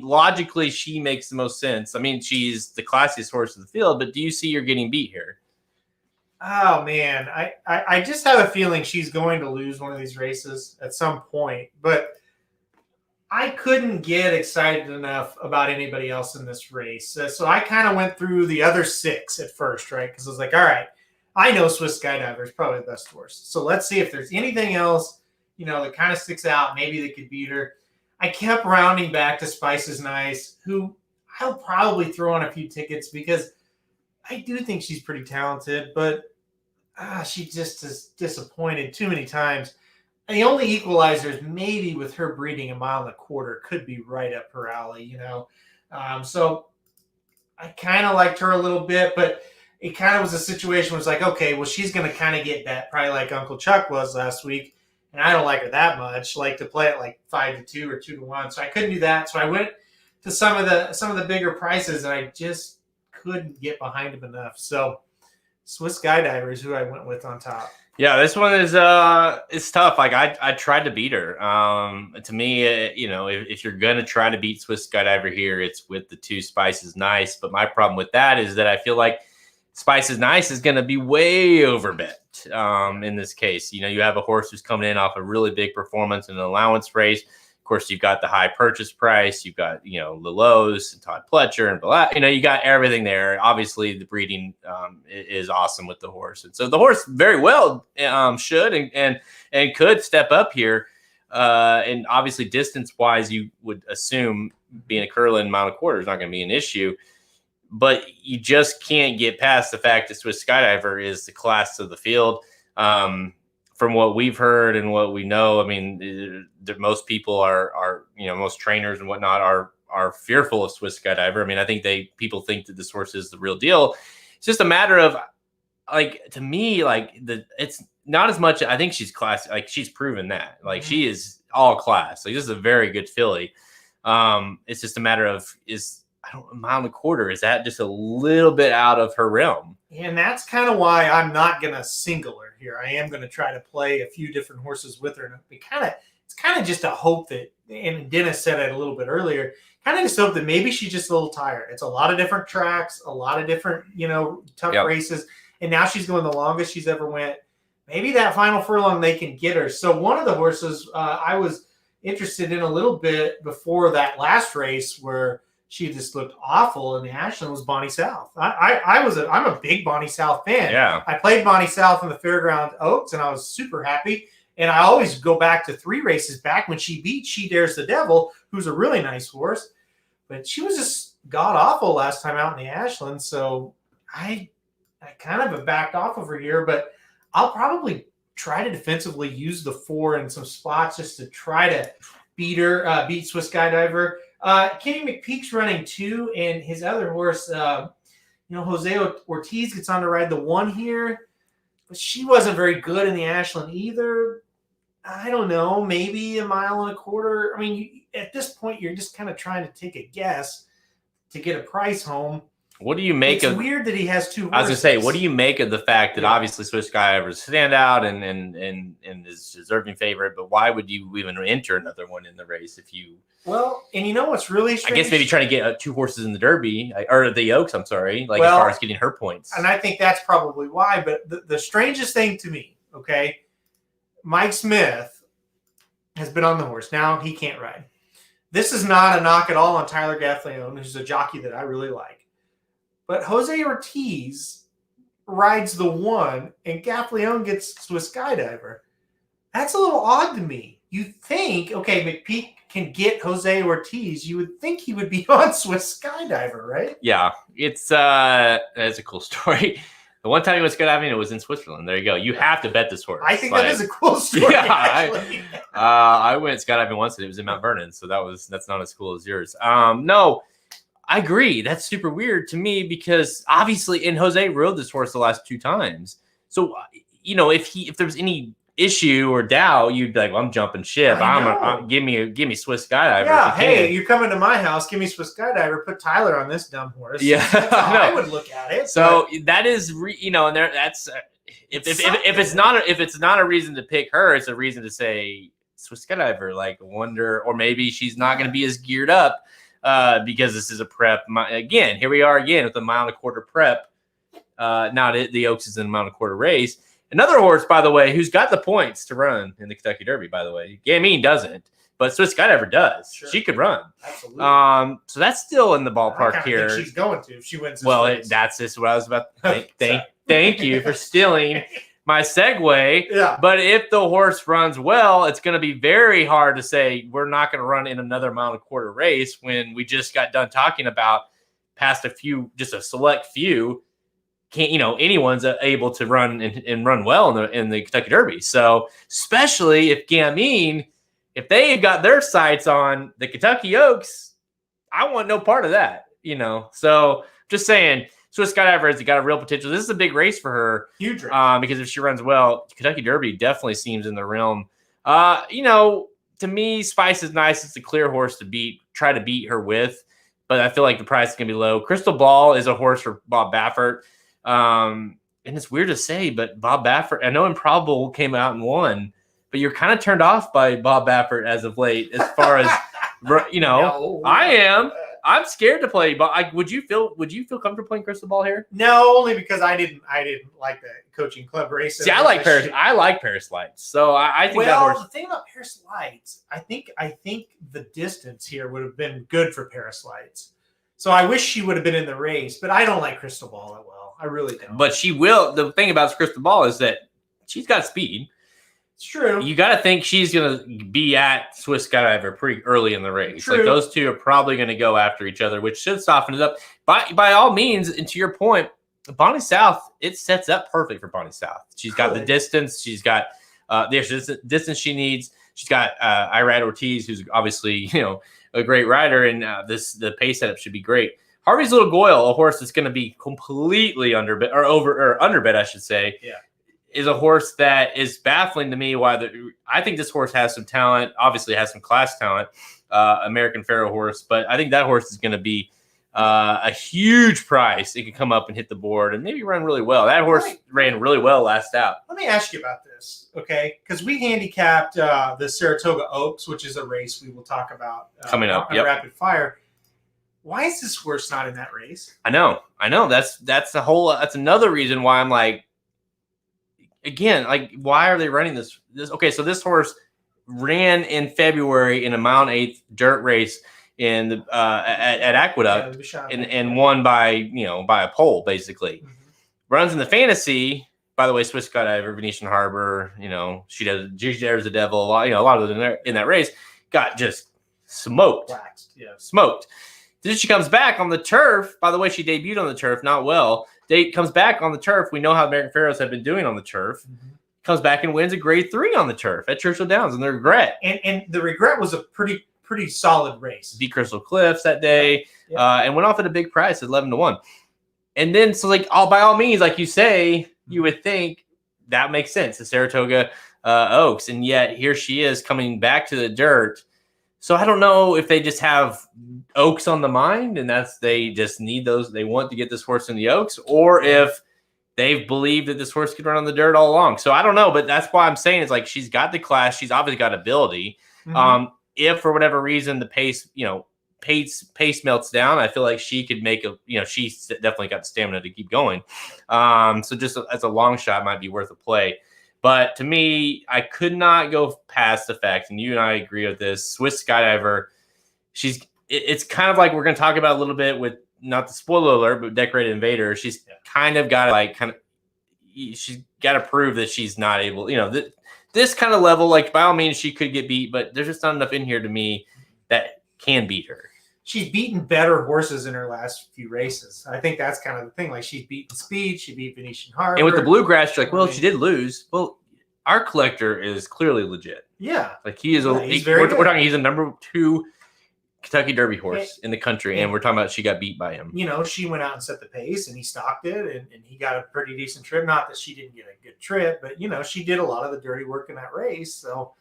logically, she makes the most sense. I mean, she's the classiest horse in the field, but do you see her getting beat here? Oh, man. I just have a feeling she's going to lose one of these races at some point. But I couldn't get excited enough about anybody else in this race. So I kind of went through the other 6 at first, right? Because I was like, all right, I know Swiss Skydiver is probably the best horse. So let's see if there's anything else, that kind of sticks out. Maybe they could beat her. I kept rounding back to Spice is Nice, who I'll probably throw on a few tickets because I do think she's pretty talented, but she just is disappointed too many times. And the only equalizer is maybe with her breeding a mile and a quarter could be right up her alley, So I kind of liked her a little bit, but it kind of was a situation where it's like, okay, well, she's going to kind of get that probably like Uncle Chuck was last week. And I don't like her that much, like to play it like 5-2 or 2-1. So I couldn't do that. So I went to some of the bigger prices, and I just couldn't get behind them enough. So Swiss Skydiver is who I went with on top. Yeah, this one is it's tough. Like I tried to beat her. To me, if you're gonna try to beat Swiss Skydiver here, it's with the 2 Spice is Nice. But my problem with that is that I feel like Spice is Nice is gonna be way overbet. In this case, you have a horse who's coming in off a really big performance in an allowance race. Of course, you've got the high purchase price. You've got, Lelos and Todd Pletcher and blah. You got everything there. Obviously, the breeding is awesome with the horse. And so the horse very well should and could step up here. And obviously, distance-wise, you would assume being a Curlin mile and a quarter is not going to be an issue. But you just can't get past the fact that Swiss Skydiver is the class of the field. From what we've heard and what we know, most people are most trainers and whatnot are fearful of Swiss Skydiver. I think people think that this horse is the real deal. It's just a matter of, to me, it's not as much. I think she's class. She's proven that. She is all class. This is a very good filly. It's just a matter of a mile and a quarter. Is that just a little bit out of her realm? And that's kind of why I'm not going to single her here. I am going to try to play a few different horses with her. And it's kind of just a hope that, and Dennis said it a little bit earlier, kind of just hope that maybe she's just a little tired. It's a lot of different tracks, a lot of different, tough races. And now she's going the longest she's ever went. Maybe that final furlong they can get her. So one of the horses I was interested in a little bit before that last race where she just looked awful in the Ashland was Bonnie South. I'm a big Bonnie South fan. Yeah. I played Bonnie South in the Fairground Oaks, and I was super happy. And I always go back to 3 races back when she beat She Dares the Devil, who's a really nice horse. But she was just god-awful last time out in the Ashland. So I kind of have backed off of her here, but I'll probably try to defensively use the 4 in some spots just to try to beat Swiss Skydiver. Kenny McPeak's running 2, and his other horse, Jose Ortiz gets on to ride the 1 here, but she wasn't very good in the Ashland either. I don't know, maybe 1.25 miles. I mean, at this point, you're just kind of trying to take a guess to get a price home. What do you make of? It's weird that he has 2 horses. I was gonna say, what do you make of the fact that obviously Swiss Skydiver is a standout and is deserving favorite, but why would you even enter another one in the race if you? Well, and you know what's really strange? I guess maybe trying to get 2 horses in the Derby or the Oaks. I'm sorry, as far as getting her points. And I think that's probably why. But the strangest thing to me, okay, Mike Smith has been on the horse. Now he can't ride. This is not a knock at all on Tyler Gaffleone, who's a jockey that I really like. But Jose Ortiz rides the 1, and Gaffleone gets Swiss Skydiver. That's a little odd to me. You think, okay, McPeak can get Jose Ortiz. You would think he would be on Swiss Skydiver, right? Yeah, it's a cool story. The one time he was skydiving, it was in Switzerland. There you go. You have to bet this horse. I think that is a cool story. Yeah, actually. I went skydiving once, and it was in Mount Vernon, so that's not as cool as yours. No. I agree. That's super weird to me because obviously, and Jose rode this horse the last 2 times. So, if there's any issue or doubt, you'd be like, well, I'm jumping ship. Give me Swiss Skydiver. Yeah. Hey, you're coming to my house. Give me Swiss Skydiver. Put Tyler on this dumb horse. Yeah. That's how I would look at it. So that is, and there, that's if it's not a reason to pick her, it's a reason to say Swiss Skydiver. Like, wonder, or maybe she's not going to be as geared up. Because this is a prep. Again, here we are again with the 1.25 mile prep. The Oaks is in a 1.25 mile race. Another horse, by the way, who's got the points to run in the Kentucky Derby, by the way. Gamine doesn't, but Swiss Skydiver does. Sure. She could run. Absolutely. So that's still in the ballpark here. Think she's going to if she wins. That's just what I was about. Thank you for stealing my segue. Yeah. But if the horse runs well, it's going to be very hard to say we're not going to run in another 1.25 mile race when we just got done talking about past just a select few. Anyone's able to run and run well in the Kentucky Derby. So especially if Gamine, if they got their sights on the Kentucky Oaks, I want no part of that. So just saying. Swiss Skydiver has got a real potential. This is a big race for her. Huge race. Because if she runs well, Kentucky Derby definitely seems in the realm. To me, Spice is nice. It's a clear horse to try to beat her with, but I feel like the price is going to be low. Crystal Ball is a horse for Bob Baffert. And it's weird to say, but Bob Baffert, I know Improbable came out and won, but you're kind of turned off by Bob Baffert as of late, as far as, No. I am. I'm scared to play, but would you feel comfortable playing Crystal Ball here? No, only because I didn't like the coaching club race. See, I like Paris Lights, so I think that horse. The thing about Paris Lights, I think the distance here would have been good for Paris Lights. So I wish she would have been in the race, but I don't like Crystal Ball that well. I really don't. But she will. The thing about Crystal Ball is that she's got speed. It's true. You got to think she's going to be at Swiss Skydiver pretty early in the race. True. Like those two are probably going to go after each other, which should soften it up. By all means, and to your point, Bonnie South, it sets up perfect for Bonnie South. She's got the distance. She's got the distance she needs. She's got Irad Ortiz, who's obviously a great rider, and the pace setup should be great. Harvey's Little Goyle, a horse that's going to be completely underbid, I should say. Yeah. Is a horse that is baffling to me. I think this horse has some talent, obviously has some class talent, American Pharoah horse, but I think that horse is going to be a huge price. It can come up and hit the board and maybe run really well. That horse ran really well last out. Let me ask you about this, okay? Because we handicapped the Saratoga Oaks, which is a race we will talk about coming up. On Rapid Fire. Why is this horse not in that race? I know. That's another reason why I'm like, again, like, why are they running this? Okay, so this horse ran in February in a 1/8 mile dirt race in the at Aqueduct and won by a pole basically. Mm-hmm. Runs in the fantasy. By the way, Swiss Skydiver, Venetian Harbor. She dares the devil. A lot of them in that race got just smoked. Waxed, yeah, smoked. Then she comes back on the turf. By the way, she debuted on the turf, not well. Date comes back on the turf. We know how American Pharoahs have been doing on the turf. Mm-hmm. Comes back and wins a grade 3 on the turf at Churchill Downs, and the regret. And the regret was a pretty pretty solid race. Beat Crystal Cliffs that day, and went off at a big price at 11-1. And then, so like by all means, like you say, you would think that makes sense. The Saratoga Oaks, and yet here she is coming back to the dirt. So I don't know if they just have Oaks on the mind, and they just need those. They want to get this horse in the Oaks, or if they've believed that this horse could run on the dirt all along. So I don't know, but that's why I'm saying it's like she's got the class. She's obviously got ability. If for whatever reason the pace melts down, I feel like she could make she's definitely got the stamina to keep going. So just as a long shot might be worth a play. But to me, I could not go past the fact, and you and I agree with this, Swiss Skydiver, it's kind of like we're going to talk about a little bit with, not the spoiler alert, but Decorated Invader. She's kind of got to she's got to prove that she's not able, this kind of level, like by all means she could get beat, but there's just not enough in here to me that can beat her. She's beaten better horses in her last few races. I think that's kind of the thing. Like she's beaten Speed, she beat Venetian Harbor. And with the Bluegrass, you're like, well, she did lose. Well, our collector is clearly legit. Yeah. Like he is we're talking, he's a number 2 Kentucky Derby horse in the country, and we're talking about she got beat by him. She went out and set the pace, and he stalked it, and he got a pretty decent trip. Not that she didn't get a good trip, but she did a lot of the dirty work in that race. So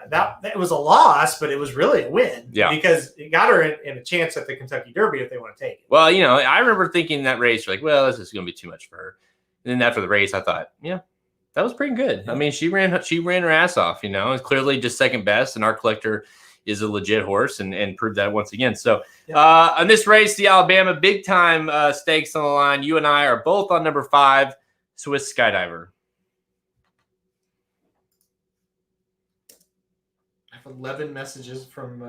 that was a loss, but it was really a win. Yeah, because it got her in a chance at the Kentucky Derby if they want to take it. Well, I remember thinking that race, like, well, this is going to be too much for her. And then after the race, I thought, yeah, that was pretty good. I mean, she ran her ass off. It's clearly just second best, and our collector is a legit horse and proved that once again. So on this race, the Alabama big time stakes on the line. You and I are both on number 5, Swiss Skydiver. I have 11 messages from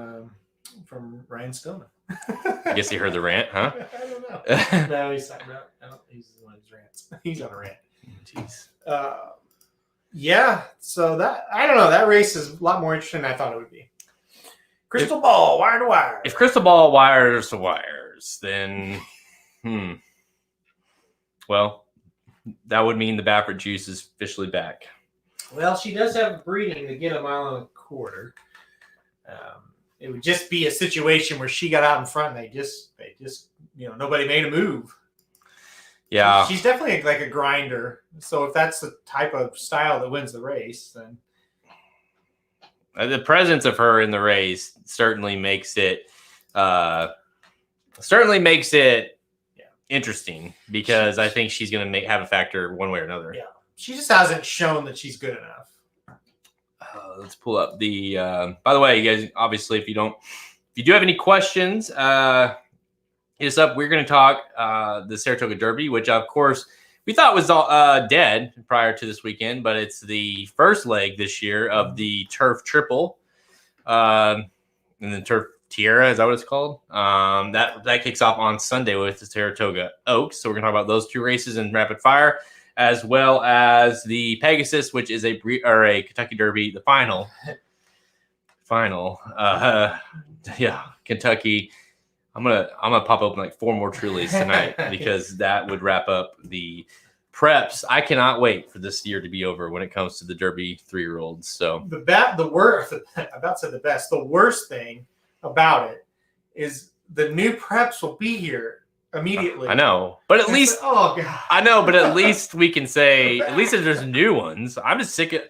Ryan Stone. I guess he heard the rant, huh? I don't know. No, he's talking about. He's one of his rants. He's on a rant. Jeez. Yeah. So that, I don't know. That race is a lot more interesting than I thought it would be. Crystal ball, wire to wire. If crystal ball wires to wires, then well, that would mean the Baffert juice is officially back. Well, she does have breeding to get 1.25 miles. It would just be a situation where she got out in front and they just nobody made a move. Yeah. She's definitely like a grinder. So if that's the type of style that wins the race, then the presence of her in the race certainly makes it interesting, because I think she's going to have a factor one way or another. Yeah. She just hasn't shown that she's good enough. Let's pull up the by the way, you guys, obviously, if you do have any questions, hit us up. We're going to talk the Saratoga Derby, which of course we thought was dead prior to this weekend, but it's the first leg this year of the Turf Triple, and the Turf Tierra, is that what it's called? That kicks off on Sunday with the Saratoga Oaks. So we're going to talk about those 2 races in rapid fire, as well as the Pegasus, which is a Kentucky Derby, the final. Kentucky. I'm gonna pop open like 4 more Trulies tonight because that would wrap up the preps. I cannot wait for this year to be over when it comes to the Derby 3-year-olds. So the worst thing about it is the new preps will be here immediately. I know, but at least I know, but at least we can say at least if there's new ones. I'm just sick of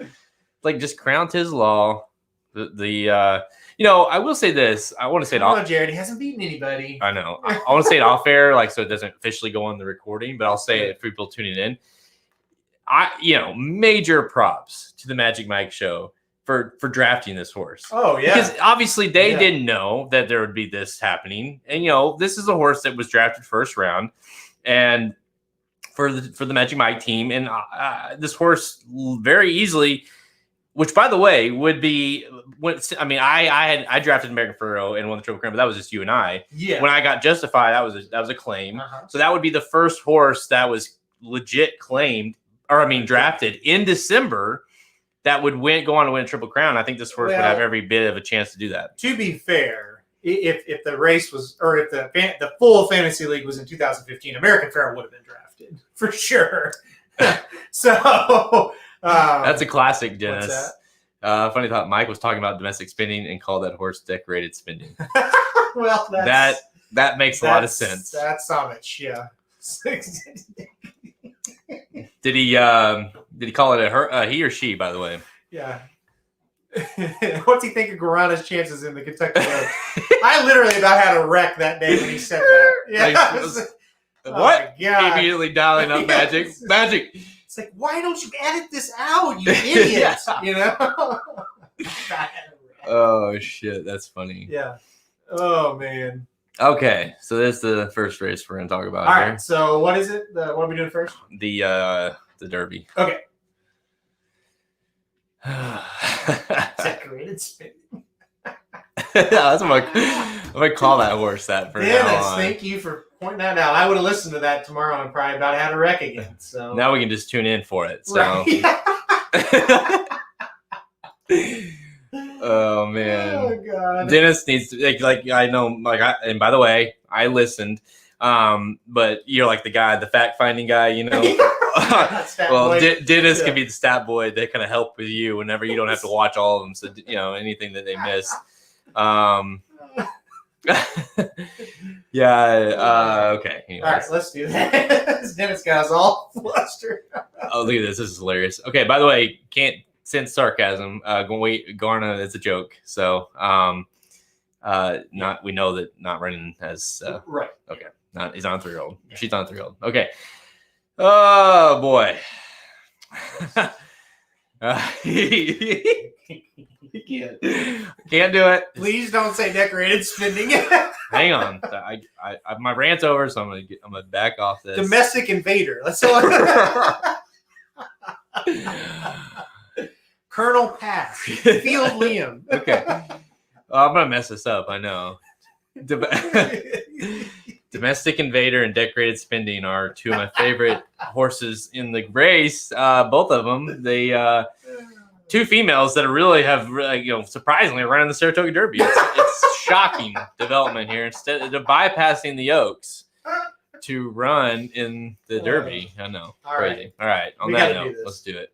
just crown Tiz the Law. I will say this. I want to say it off. Jared, he hasn't beaten anybody. I know. I want to say it off air, so it doesn't officially go on the recording, but I'll say it for people tuning in. Major props to the Magic Mike show for drafting this horse. Oh, yeah. Because obviously they didn't know that there would be this happening. And, this is a horse that was drafted first round and for the Magic Mike team. And this horse very easily, which by the way would be, I drafted American Furrow and won the Triple Crown, but that was just you and I. Yeah. When I got Justify, that was a claim. So that would be the first horse that was legit claimed, drafted in December, that would go on to win a Triple Crown. I think this horse would have every bit of a chance to do that. To be fair, if the race was, or if the full fantasy league was in 2015, American Pharoah would have been drafted for sure. So that's a classic, Dennis. Funny thought. Mike was talking about domestic spinning and called that horse decorated spinning. Well, that makes a lot of sense. That's Samich, yeah. Did he call it a her? He or she, by the way. Yeah. What's he think of Guarana's chances in the Kentucky Derby? I literally about had a wreck that day when he said that. Yeah. What? God. Immediately dialing up magic. Magic. It's like, why don't you edit this out, you idiot? Yeah. You know? Oh shit, that's funny. Yeah. Oh man. Okay, so this is the first race we're gonna talk about. All here. right. So what is it? What are we doing first? The Derby. Okay. Decorated spinning. That's what I'm gonna call that horse that for Dennis, now on. thank you for pointing that out. I would have listened to that tomorrow and probably about had a wreck again. So now we can just tune in for it. So. Right. Oh man. Oh god. Dennis needs to like I know and by the way, I listened. But you're like the fact finding guy, you know. Well, Dennis can be the stat boy that kind of help with you whenever you don't have to watch all of them. So you know anything that they miss. Yeah. Okay. Anyways. All right, let's do that. Dennis got us all flustered. Oh, look at this. This is hilarious. Okay. By the way, can't sense sarcasm. Garna is a joke. So, we know that not running as right. Okay. He's on 3-year-old. She's on 3-year-old. Okay. Oh boy. Can't do it. Please don't say decorated spinning. Hang on. My rant's over, so I'm gonna back off this. Domestic invader. Let's go. Colonel Pass. Field Liam. Okay. I'm gonna mess this up. I know. Domestic Invader and Decorated Spinning are two of my favorite horses in the race. Both of them, they two females that really have, surprisingly run in the Saratoga Derby. It's shocking development here. Instead of bypassing the Oaks to run in the Derby, I know, crazy. All right, on that note, let's do it.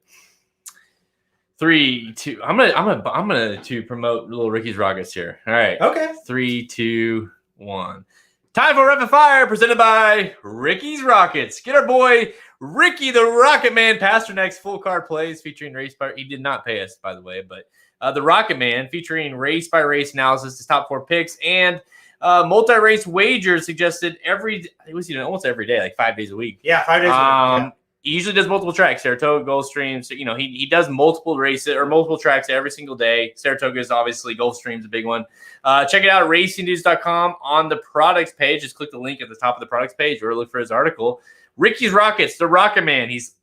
3, 2. I'm gonna to promote little Ricky's Rockets here. All right. Okay. 3, 2, 1. Time for Rapid Fire, presented by Ricky's Rockets. Get our boy Ricky the Rocket Man Pasternak's full card plays featuring race by. He did not pay us, by the way, but the Rocket Man featuring race by race analysis, his top 4 picks, and multi-race wagers suggested almost every day, like 5 days a week. Yeah, 5 days a week. He usually does multiple tracks, Saratoga, Gulfstream. So, he does multiple races or multiple tracks every single day. Saratoga is obviously Gulfstream's a big one. Check it out at racingnews.com on the products page. Just click the link at the top of the products page or look for his article. Ricky's Rockets, the Rocket Man. He's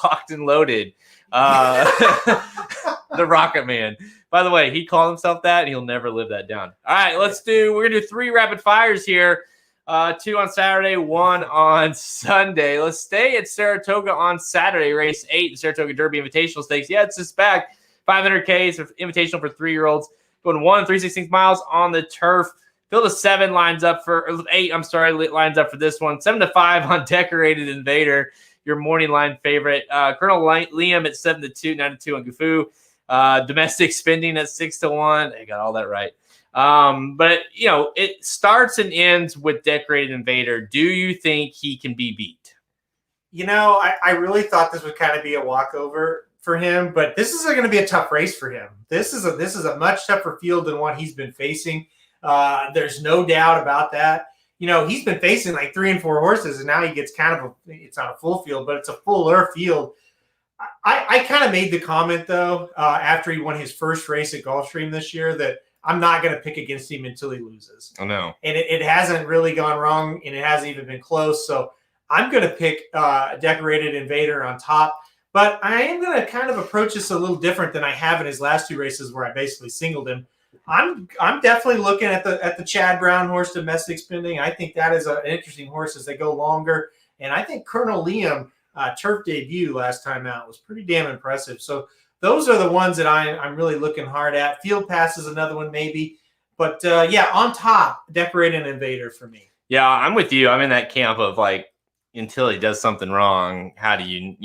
locked and loaded. The Rocket Man. By the way, he called himself that, and he'll never live that down. All right, we're going to do 3 rapid fires here. 2 on Saturday, 1 on Sunday. Let's stay at Saratoga on Saturday, race 8, the Saratoga Derby Invitational Stakes. Yeah, it's just back. 500K is invitational for 3-year-olds. Going 1 3/16 miles on the turf. Field of 7 lines up for 8. Lines up for this one. 7-5 on Decorated Invader, your morning line favorite. Colonel Liam at 7-2, 9-2 on Gufu. Domestic Spending at 6-1. They got all that right. But it starts and ends with Decorated Invader. Do you think he can be beat? I really thought this would kind of be a walkover for him, but this is going to be a tough race for him. This is a much tougher field than what he's been facing. There's no doubt about that. He's been facing like 3 and 4 horses, and now he gets it's not a full field, but it's a fuller field. I kind of made the comment though, after he won his first race at Gulfstream this year, that I'm not going to pick against him until he loses. I know. And it hasn't really gone wrong, and it hasn't even been close. So I'm going to pick Decorated Invader on top. But I am going to kind of approach this a little different than I have in his last 2 races where I basically singled him. I'm definitely looking at the Chad Brown horse, Domestic Spending. I think that is an interesting horse as they go longer. And I think Colonel Liam, turf debut last time out, was pretty damn impressive. So those are the ones that I'm really looking hard at. Field Pass is another one maybe. But, on top, Decorated Invader for me. Yeah, I'm with you. I'm in that camp of until he does something wrong, how do you,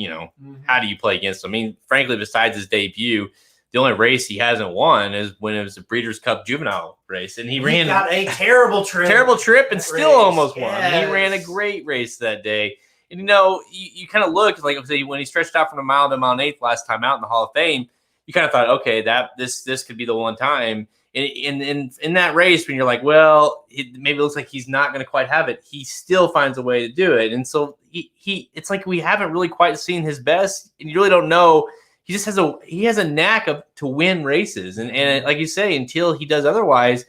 how do you play against him? I mean, frankly, besides his debut, The only race he hasn't won is when it was a Breeders' Cup Juvenile race, and he ran got a terrible trip, and still almost won. Yes. He ran a great race that day. And you kind of look like when he stretched out from a mile to a mile and eighth last time out in the Hall of Fame, you kind of thought, okay, that this could be the one time. In that race, when you're like, well, maybe it looks like he's not going to quite have it, he still finds a way to do it. And so it's like we haven't really quite seen his best, and you really don't know. He just has a knack to win races, and like you say, until he does otherwise.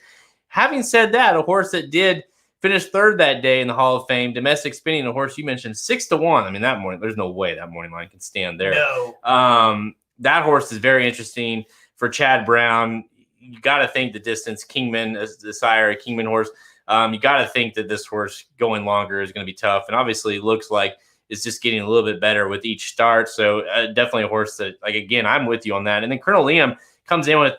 Having said that, a horse that did finish third that day in the Hall of Fame, Domestic Spinning, a horse you mentioned, 6-1. I mean, that morning, there's no way that morning line can stand there. No. That horse is very interesting for Chad Brown. You got to think the distance. Kingman as the sire, Kingman horse. You got to think that this horse going longer is going to be tough, and obviously it looks like it's just getting a little bit better with each start. So definitely a horse that, like, again, I'm with you on that. And then Colonel Liam comes in with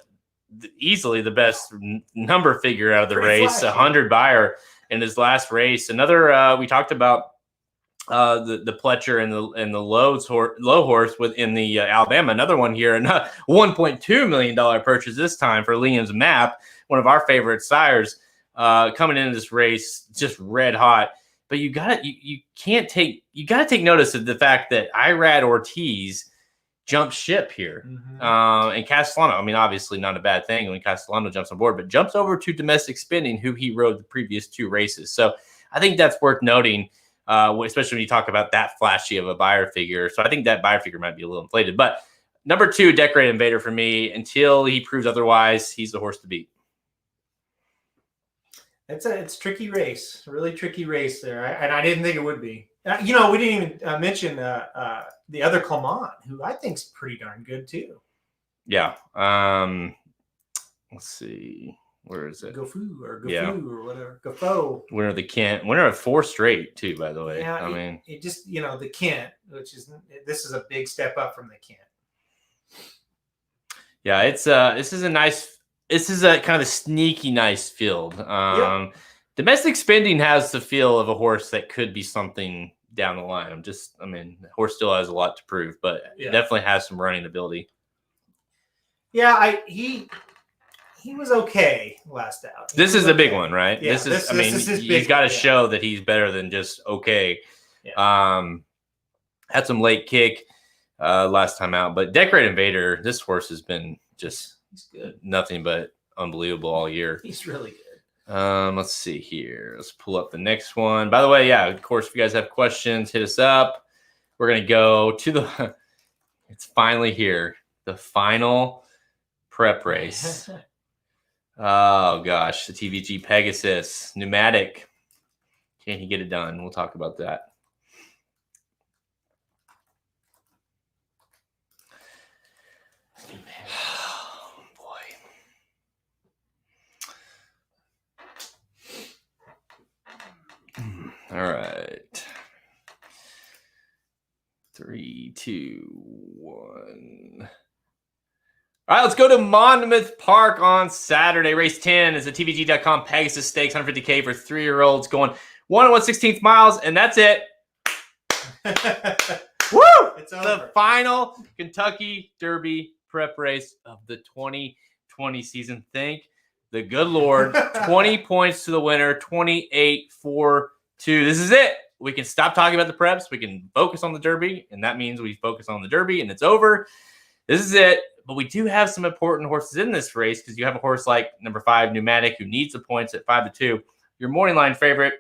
easily the best number figure out of the race, 100 buyer in his last race. Another we talked about the Pletcher and the low horse within the Alabama. Another one here, and $1.2 million purchase this time for Liam's Map, one of our favorite sires, coming into this race just red hot. But you gotta take notice of the fact that Irad Ortiz jumped ship here. And Castellano, I mean, obviously not a bad thing when Castellano jumps on board, but jumps over to Domestic Spinning, who he rode the previous 2 races. So I think that's worth noting, especially when you talk about that flashy of a buyer figure. So I think that buyer figure might be a little inflated. But number 2, Decorated Invader for me. Until he proves otherwise, he's the horse to beat. It's a tricky race, a really tricky race there, and I didn't think it would be. We didn't even mention the other Clement, who I think's pretty darn good too. Yeah. Let's see, where is it? Gofu or whatever. Gofo. Winner of 4 straight too, by the way. Yeah, I mean, it just the Kent, this is a big step up from the Kent. Yeah, this is a kind of a sneaky nice field. Domestic Spending has the feel of a horse that could be something down the line. The horse still has a lot to prove, but definitely has some running ability. Yeah, he was okay last out. This is the big one, right? Yeah, he's got to show that he's better than just okay. Yeah. Had some late kick last time out, but Decorated Invader, this horse has been just he's good. Nothing but unbelievable all year. He's really good. Let's see here. Let's pull up the next one. By the way, yeah, of course, if you guys have questions, hit us up. We're going to go to it's finally here. The final prep race. Oh, gosh. The TVG Pegasus. Pneumatic. Can he get it done? We'll talk about that. All right. 3, 2, 1. All right, let's go to Monmouth Park on Saturday. Race 10 is the TVG.com Pegasus Stakes, 150K for 3-year-olds going 1 1/16 miles, and that's it. Woo! It's over. The final Kentucky Derby prep race of the 2020 season. Thank the good Lord. 20 points to the winner, 28-4-2. This is it. We can stop talking about the preps. We can focus on the Derby, and that means we focus on the Derby, and it's over. This is it. But we do have some important horses in this race because you have a horse like number 5, Pneumatic, who needs the points at 5-2. Your morning line favorite.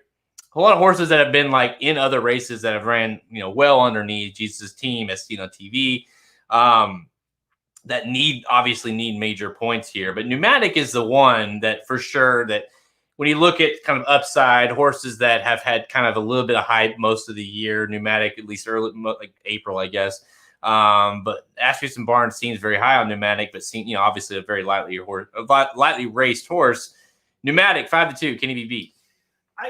A lot of horses that have been like in other races that have ran, well underneath Jesus' team, as seen on TV, that obviously need major points here. But Pneumatic is the one that for sure that when you look at kind of upside horses that have had kind of a little bit of hype most of the year, Pneumatic, at least early, like April, I guess. But Ashby's and Barnes seems very high on Pneumatic, but obviously a very lightly raced horse. Pneumatic 5-2. Can he be beat?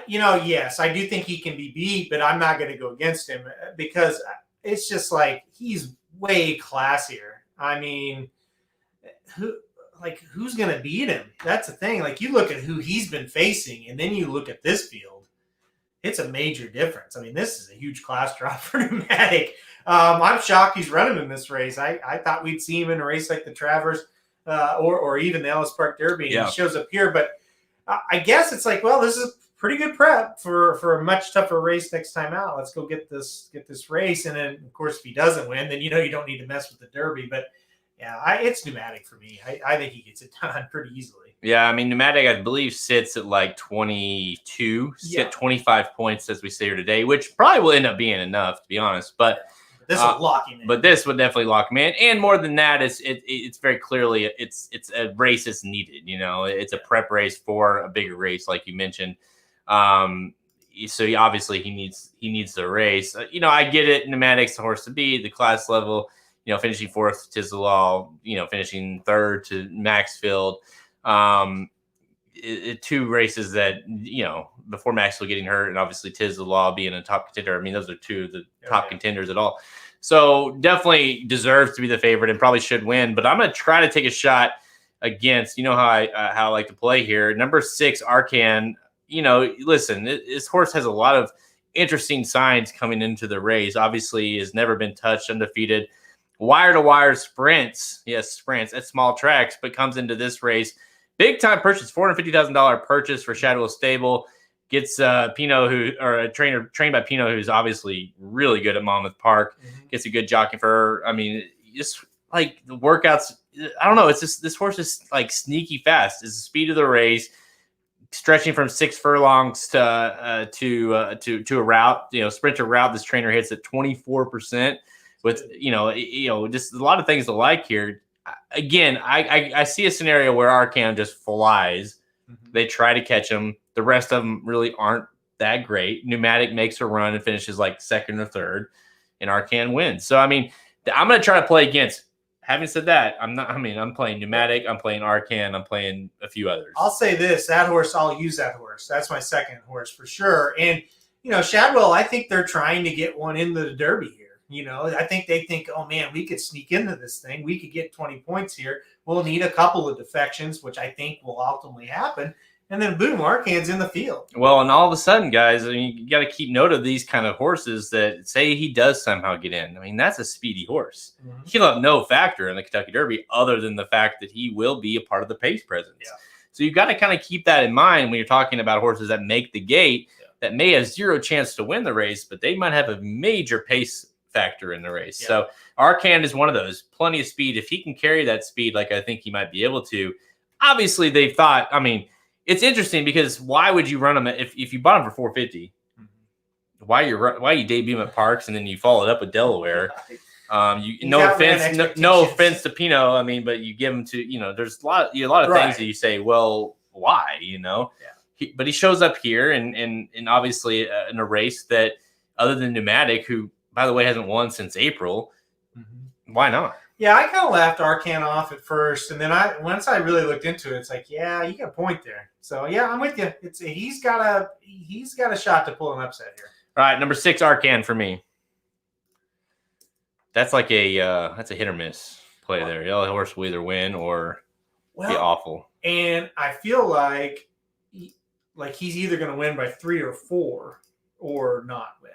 Yes, I do think he can be beat, but I'm not going to go against him because it's just like he's way classier. I mean, who's going to beat him? That's the thing. Like, you look at who he's been facing, and then you look at this field. it's a major difference. I mean, this is a huge class drop for Pneumatic. I'm shocked he's running in this race. I thought we'd see him in a race like the Travers or even the Ellis Park Derby, and he shows up here. But I guess it's like, well, this is pretty good prep for a much tougher race next time out. Let's go get this race. And then, of course, if he doesn't win, then you don't need to mess with the Derby. But yeah, it's Pneumatic for me. I think he gets it done pretty easily. Yeah, I mean, Pneumatic, I believe, sits at like 22, at 25 points as we sit here today, which probably will end up being enough, to be honest. But this will lock him in. But this would definitely lock him in. And more than that, it's very clearly it's a race that's needed. It's a prep race for a bigger race, like you mentioned. So obviously he needs the race. I get it. Pneumatic's the horse to beat. The class level. Finishing fourth, Tiz the Law, finishing third to Maxfield. Two races that, before Maxfield getting hurt and obviously Tiz the Law being a top contender. I mean, those are two of the top contenders at all. So definitely deserves to be the favorite and probably should win. But I'm going to try to take a shot against, how I like to play here. Number 6, Arcane. Listen, this horse has a lot of interesting signs coming into the race. Obviously, has never been touched, undefeated. Wire-to-wire sprints. Yes, sprints at small tracks, but comes into this race. Big-time purchase, $450,000 purchase for Shadow Stable. Gets Pino, a trainer trained by Pino, who's obviously really good at Monmouth Park. Gets a good jockey for her. I mean, just like the workouts, I don't know. It's just this horse is like sneaky fast. It's the speed of the race, stretching from 6 furlongs to a route. Sprinter route. This trainer hits at 24%. With just a lot of things to like here. Again, I see a scenario where Arcane just flies. They try to catch him. The rest of them really aren't that great. Pneumatic makes a run and finishes like second or third, and Arcane wins. So I mean, I'm going to try to play against. Having said that, I'm playing Pneumatic. I'm playing Arcane. I'm playing a few others. I'll say this: that horse, I'll use that horse. That's my second horse for sure. And Shadwell, I think they're trying to get one into the Derby here. I think they think, oh, man, we could sneak into this thing. We could get 20 points here. We'll need a couple of defections, which I think will ultimately happen. And then, boom, Arcane's in the field. Well, and all of a sudden, guys, you got to keep note of these kind of horses that say he does somehow get in. I mean, that's a speedy horse. He'll have no factor in the Kentucky Derby other than the fact that he will be a part of the pace presence. Yeah. So you've got to kind of keep that in mind when you're talking about horses that make the gate that may have zero chance to win the race, but they might have a major pace factor in the race. Yeah. So Arcane is one of those. Plenty of speed. If he can carry that speed like I think he might be able to, obviously they've thought, I mean, it's interesting because why would you run him if you bought him for 450? Why you debut him at Parks and then you follow it up with Delaware? No offense to Pino, I mean, but you give him to there's a lot of things that you say, well, why? But he shows up here and obviously in a race that other than Pneumatic, who by the way hasn't won since April, why not? Yeah, I kind of laughed Arcane off at first, and then once I really looked into it, it's like, yeah, you got a point there. So yeah, I'm with you. He's got a shot to pull an upset here. All right, number 6, Arcane for me. That's like that's a hit or miss play there. The horse will either win or be awful. And I feel like he's either going to win by 3 or 4 or not win.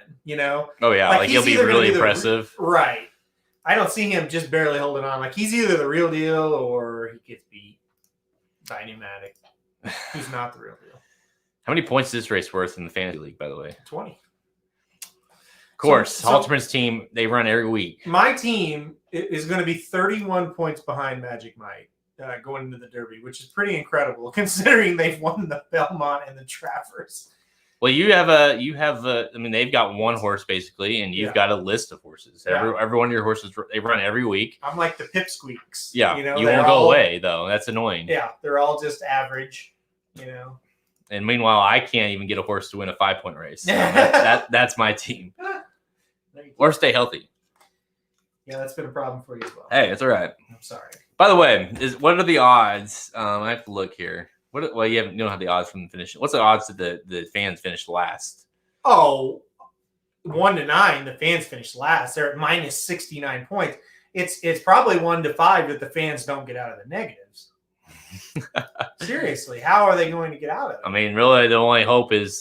Oh yeah, like he'll be really impressive. Right. I don't see him just barely holding on. Like he's either the real deal or he gets beat by Pneumatic, who's not the real deal. How many points is this race worth in the fantasy league, by the way? 20. Of course, Halterman's team, they run every week. My team is going to be 31 points behind Magic Mike going into the Derby, which is pretty incredible considering they've won the Belmont and the Travers. Well, I mean, they've got one horse basically, and you've got a list of horses. Every one of your horses, they run every week. I'm like the pipsqueaks. Yeah, you won't go away though. That's annoying. Yeah, they're all just average. And meanwhile, I can't even get a horse to win a 5-point race. So that's my team. Or stay healthy. Yeah, that's been a problem for you as well. Hey, it's all right. I'm sorry. By the way, what are the odds? I have to look here. You don't have the odds from the finish. What's the odds that the fans finish last? Oh, 1-9. The fans finish last. They're at minus 69 points. It's probably 1-5 that the fans don't get out of the negatives. Seriously, how are they going to get out of it? I mean, really, the only hope is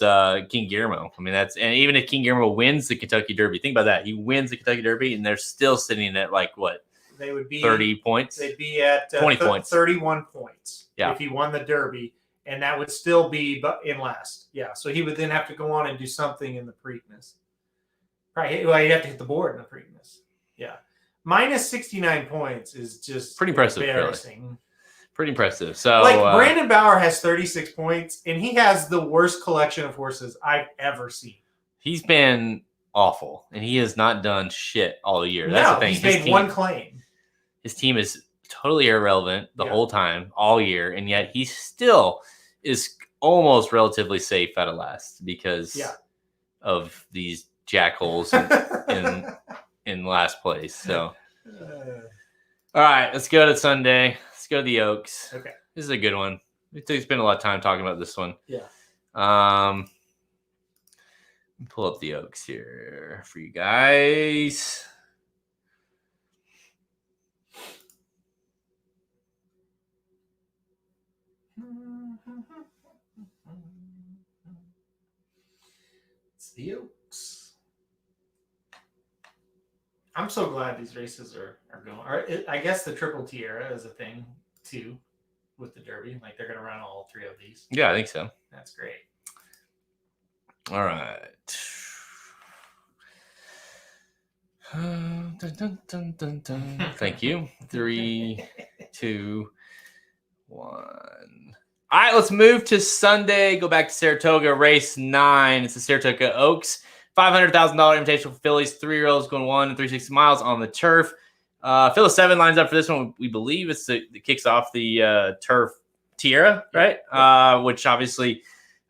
King Guillermo. I mean, and even if King Guillermo wins the Kentucky Derby, think about that. He wins the Kentucky Derby, and they're still sitting at like what? They would be 30 points. They'd be at 20 points. 31 points. Yeah. If he won the Derby, and that would still be in last. Yeah. So he would then have to go on and do something in the Preakness. Right. Well, he'd have to hit the board in the Preakness. Yeah. Minus 69 points is just pretty impressive. Embarrassing. Really. Pretty impressive. So like Brandon Bauer has 36 points, and he has the worst collection of horses I've ever seen. He's been awful, and he has not done shit all year. That's the thing. He's made one claim. His team is totally irrelevant the whole time, all year, and yet he still is almost relatively safe at last because of these jackholes in last place. So, all right, let's go to Sunday. Let's go to the Oaks. Okay, this is a good one. We spent a lot of time talking about this one. Yeah. Pull up the Oaks here for you guys. It's the Oaks. I'm so glad these races are going. I guess the Triple Tiara is a thing too with the Derby. Like they're going to run all three of these. Yeah, I think so. That's great. All right. Dun, dun, dun, dun, dun. Thank you. 3, 2, 1. All right, let's move to Sunday. Go back to Saratoga, race 9. It's the Saratoga Oaks. $500,000 invitational for fillies, 3-year-olds going 1 and 360 miles on the turf. Fill 7 lines up for this one. We believe it kicks off the turf Tiara, right? Which obviously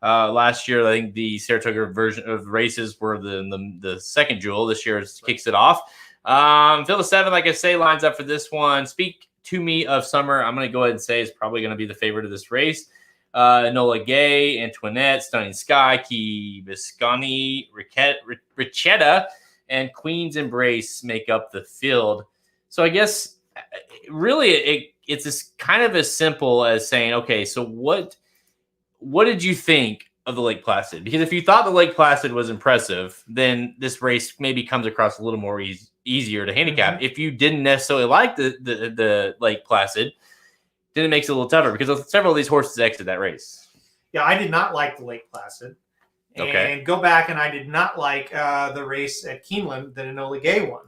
last year, I think the Saratoga version of races were the second jewel. This year kicks it off. Fill 7, like I say, lines up for this one. Speak to Me of Summer, I'm going to go ahead and say is probably going to be the favorite of this race. Enola Gay, Antoinette, Stunning Sky, Key Biscani, Richetta, and Queen's Embrace make up the field. So I guess really it's as kind of as simple as saying, okay, so what did you think of the Lake Placid? Because if you thought the Lake Placid was impressive, then this race maybe comes across a little more easier to handicap. If you didn't necessarily like the Lake Placid, then it makes it a little tougher because several of these horses exited that race. Yeah, I did not like the Lake Placid. And go back, and I did not like the race at Keeneland that Enola Gay won.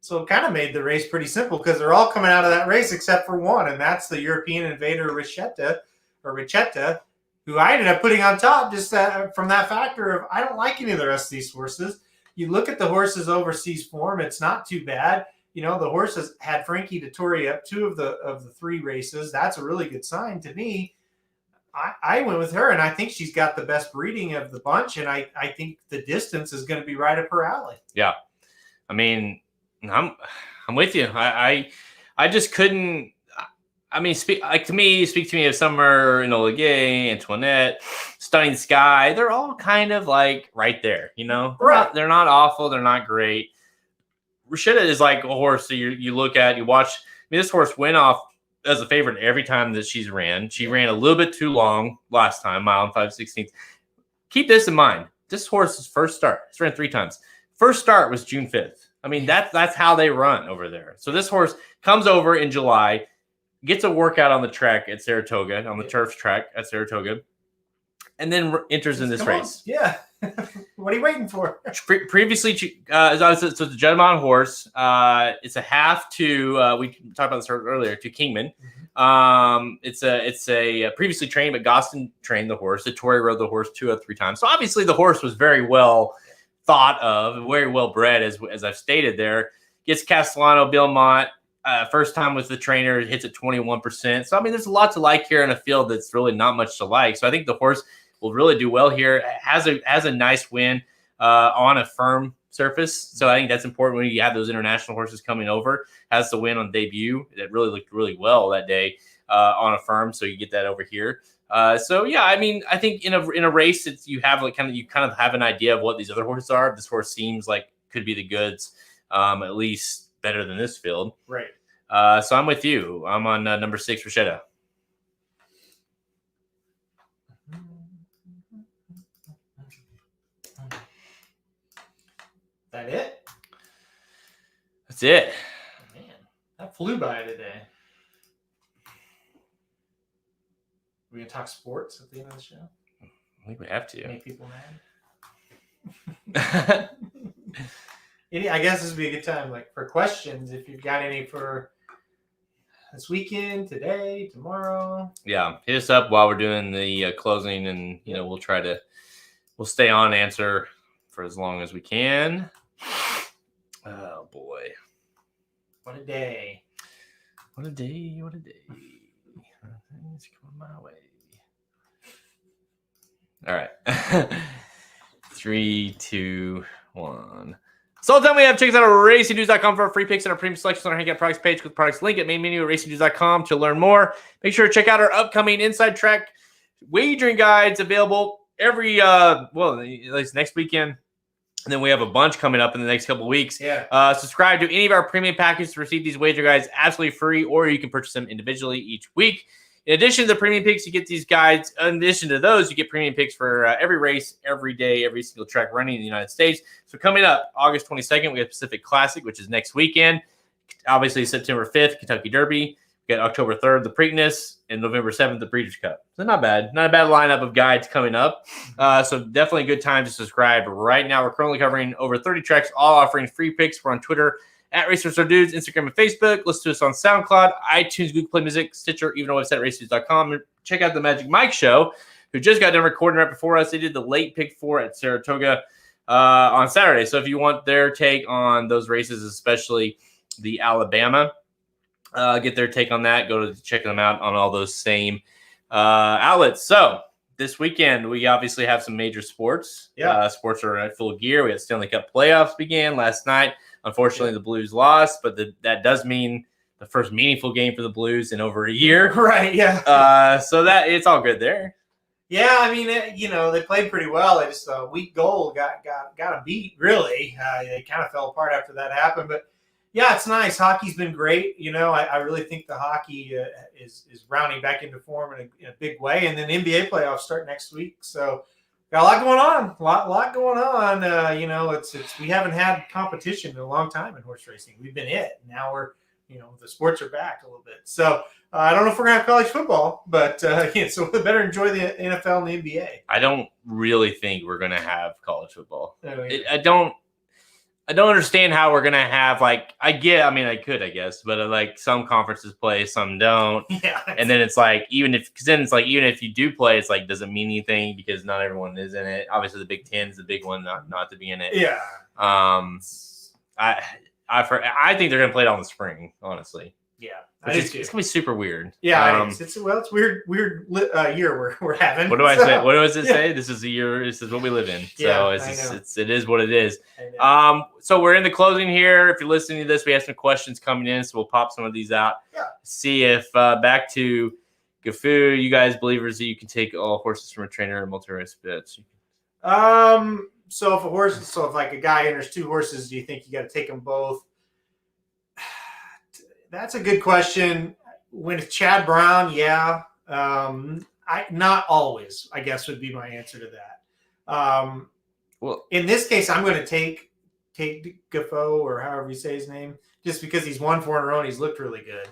So it kind of made the race pretty simple because they're all coming out of that race except for one, and that's the European Invader Richetta, who I ended up putting on top just from that factor of I don't like any of the rest of these horses. You look at the horses' overseas form; it's not too bad. You know, the horses had Frankie Dettori up 2 of the 3 races. That's a really good sign to me. I went with her, and I think she's got the best breeding of the bunch, and I think the distance is going to be right up her alley. Yeah, I mean, I'm with you. I just couldn't. I mean, speak to me of Summer, Enola Gay, Antoinette, Stunning Sky. They're all kind of like right there, you know. Right. They're not awful. They're not great. Richetta is like a horse that you look at, you watch. I mean, this horse went off as a favorite every time that she's ran. She ran a little bit too long last time, mile and 5/16. Keep this in mind. This horse's first start, it's ran 3 times. First start was June 5th. I mean, that's how they run over there. So this horse comes over in July, gets a workout on the track at Saratoga, on the turf track at Saratoga, and then enters in this race. Yeah. What are you waiting for? Previously, so it's a Judgment horse. It's a half to we talked about this earlier to Kingman. It's a previously trained, but Gostin trained the horse. Dettori rode the horse 2 of 3 times. So obviously the horse was very well thought of, very well bred, as I've stated there. Gets Castellano, Belmont. First time with the trainer, hits at 21%. So I mean, there's a lot to like here in a field that's really not much to like. So I think the horse will really do well here. Has a nice win on a firm surface. So I think that's important when you have those international horses coming over. Has the win on debut. That really looked really well that day on a firm. So you get that over here. So yeah, I mean, I think in a race, you kind of have an idea of what these other horses are. This horse seems like could be the goods, at least better than this field. Right. So I'm with you. I'm on number 6, Richetta. that it? That's it. Man, that flew by today. We're going to talk sports at the end of the show? I think we have to. Make people mad? I guess this would be a good time, like, for questions, if you've got any for this weekend, today, tomorrow. Yeah, hit us up while we're doing the closing, and we'll stay on and answer for as long as we can. Oh boy, what a day! What a day! What a day! Things coming my way. All right, 3, 2, 1. So tell me, we have check us out at racingnews.com for our free picks and our premium selections on our Hangout products page. With products link at main menu at racingnews.com to learn more. Make sure to check out our upcoming Inside Track wagering guides available every at least next weekend. And then we have a bunch coming up in the next couple of weeks. Yeah. Subscribe to any of our premium packages to receive these wager guides absolutely free, or you can purchase them individually each week. In addition to the premium picks, you get these guides. In addition to those, you get premium picks for every race, every day, every single track running in the United States. So coming up, August 22nd, we have Pacific Classic, which is next weekend. Obviously, September 5th, Kentucky Derby. We got October 3rd, the Preakness, and November 7th, the Breeders' Cup. So not bad. Not a bad lineup of guides coming up. So definitely a good time to subscribe. Right now, we're currently covering over 30 tracks, all offering free picks. We're on Twitter at RacerStarDudes, Instagram and Facebook. Listen to us on SoundCloud, iTunes, Google Play Music, Stitcher, even our website, racedudes.com. Check out the Magic Mike Show, who just got done recording right before us. They did the late pick 4 at Saratoga on Saturday. So if you want their take on those races, especially the Alabama, get their take on that. Go to check them out on all those same outlets. So this weekend, we obviously have some major sports. Yeah. Sports are at full gear. We had Stanley Cup Playoffs began last night. Unfortunately, the Blues lost, but that does mean the first meaningful game for the Blues in over a year. Right, yeah. So that it's all good there. Yeah, I mean, they played pretty well. They just a weak goal got a beat, really. They kind of fell apart after that happened. But, yeah, it's nice. Hockey's been great. I really think the hockey is rounding back into form in a big way. And then NBA playoffs start next week. So, got a lot going on. A lot going on. We haven't had competition in a long time in horse racing. We've been it. Now we're, the sports are back a little bit. So I don't know if we're going to have college football, but so we better enjoy the NFL and the NBA. I don't really think we're going to have college football. Oh, I don't understand how we're going to have, I could, I guess, but some conferences play, some don't. Yeah. And then it's even if you do play, it's does it mean anything because not everyone is in it. Obviously the Big Ten is the big one, not to be in it. Yeah. I think they're going to play it all in the spring, honestly. Yeah. It's going to be super weird. Yeah. It's weird year we're having. What do I say? What does it say? This is the year. This is what we live in. So it is what it is. So we're in the closing here. If you're listening to this, we have some questions coming in, so we'll pop some of these out. Yeah. See if back to Gafu, you guys believers that you can take all horses from a trainer and multi-race bets. So if a guy enters 2 horses, do you think you got to take them both? That's a good question. When it's Chad Brown, yeah. Not always, I guess, would be my answer to that. Well, in this case, I'm going to take Gaffo, or however you say his name, just because he's won 4 in a row and he's looked really good.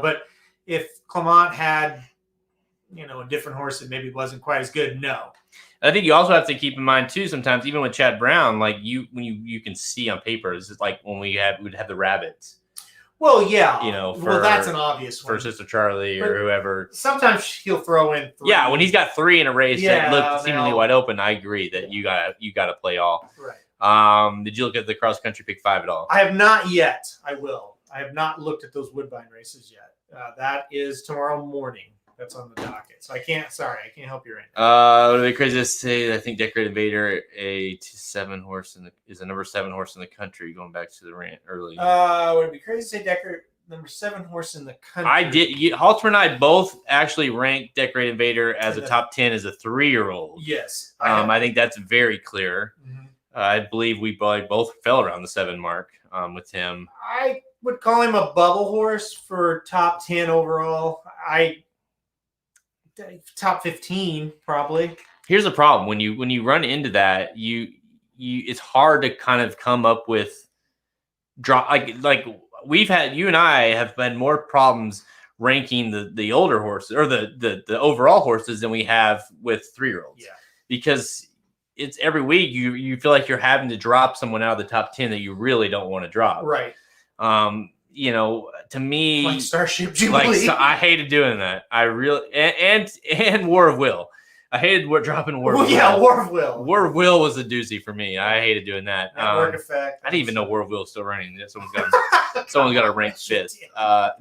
But if Clement had, a different horse that maybe wasn't quite as good, no. I think you also have to keep in mind too. Sometimes, even with Chad Brown, when you can see on paper, it's like when we'd have the rabbits. Well, yeah. That's an obvious one. For Sister Charlie or whoever. Sometimes he'll throw in 3. Yeah, when he's got 3 in a race that look seemingly wide open, I agree that you gotta play all. Right. Did you look at the cross country pick 5 at all? I have not yet. I will. I have not looked at those Woodbine races yet. That is tomorrow morning. That's on the docket. So I can't help you right now. Would it be crazy to say that I think Decorated Vader, is a number 7 horse in the country, going back to the rant early. Would it be crazy to say Decorated number 7 horse in the country? I did. Halter and I both actually ranked Decorated Vader as a top 10 as a 3-year-old. Yes. I think that's very clear. Mm-hmm. I believe we both fell around the 7 mark with him. I would call him a bubble horse for top 10 overall. Top 15 probably. Here's the problem: when you run into that, you it's hard to kind of come up with like we've had, you and I have had more problems ranking the older horses or the overall horses than we have with 3-year-olds. Yeah. Because it's every week you feel like you're having to drop someone out of the top 10 that you really don't want to drop. Right. You know, to me, like Starship Jubilee. Like, I hated doing that. I really and War of Will. I hated dropping War of Will. Yeah, War of Will. War of Will was a doozy for me. I hated doing that. Network effect. I didn't even know War of Will was still running. Someone's got a ranked fifth. But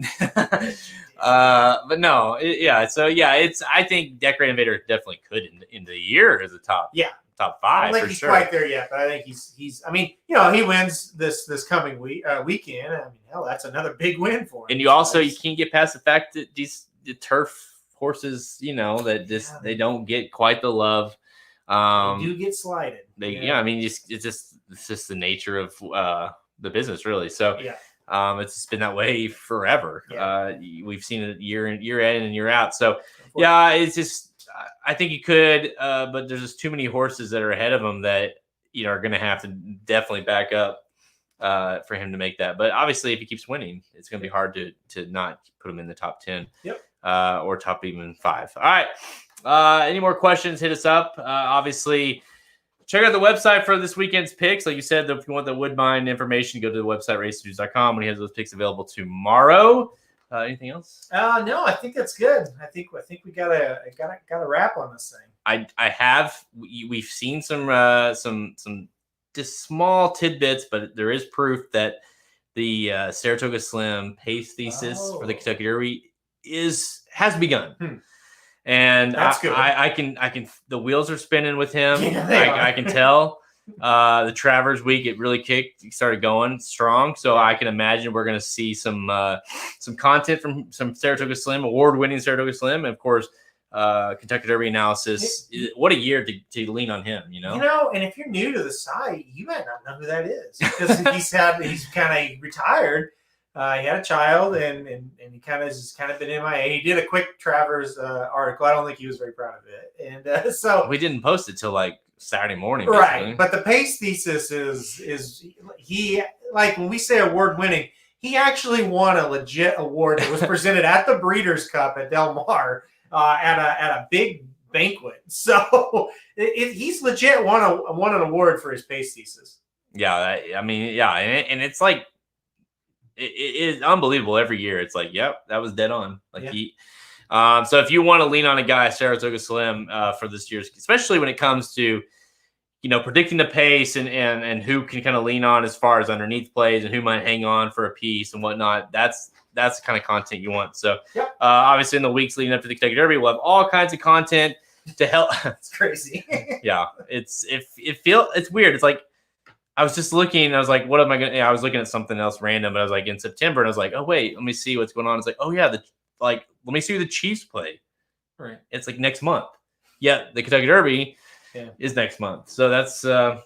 no, it's. I think Decorated Invader definitely could in the year as a top. Yeah. Top 5 I don't think for he's sure. quite there yet, but I think he's. I mean, you know, he wins this coming weekend. I mean, hell, that's another big win for him. And you can't get past the fact that the turf horses, you know, that they don't get quite the love. They do get slighted. I mean, it's just the nature of the business, really. So it's just been that way forever. Yeah. We've seen it year in and year out. So yeah, it's just. I think he could, but there's just too many horses that are ahead of him that, you know, are going to have to definitely back up for him to make that. But obviously, if he keeps winning, it's going to be hard to not put him in the top 10 or top even 5. All right. Any more questions, hit us up. Obviously, check out the website for this weekend's picks. Like you said, if you want the Woodbine information, go to the website, racenews.com, when he has those picks available tomorrow. Anything else? No, I think that's good. I think we got a wrap on this thing. We've seen some just small tidbits, but there is proof that the Saratoga Slim pace thesis for the Kentucky Derby has begun. And that's good. I can the wheels are spinning with him. Yeah, I can tell. The Travers week, it really started going strong. So I can imagine we're going to see some content from some Saratoga Slim, award-winning Saratoga Slim, and of course, Kentucky Derby analysis. What a year to lean on him, you know. You know, and if you're new to the site, you might not know who that is because he's kind of retired. He had a child, and he kind of been MIA. He did a quick Travers article. I don't think he was very proud of it, and so we didn't post it till like Saturday morning, right? But the pace thesis is he, like, when we say award winning, he actually won a legit award that was presented at the Breeders' Cup at Del Mar at a big banquet. So he's legit won an award for his pace thesis. Yeah, I mean, and it's like it is unbelievable every year. It's like, yep, that was dead on. Like so if you want to lean on a guy, Saratoga Slim, for this year's, especially when it comes to, you know, predicting the pace and who can kind of lean on as far as underneath plays and who might hang on for a piece and whatnot, that's the kind of content you want. So obviously in the weeks leading up to the Kentucky Derby, we'll have all kinds of content to help. It's crazy. Yeah, it's weird. It's like, I was just looking, I was like, what am I going to, I was looking at something else random, but I was like in September, and I was like, oh wait, let me see what's going on. It's like, oh yeah, let me see who the Chiefs play. Right. It's like next month. Yeah, the Kentucky Derby is next month. So that's the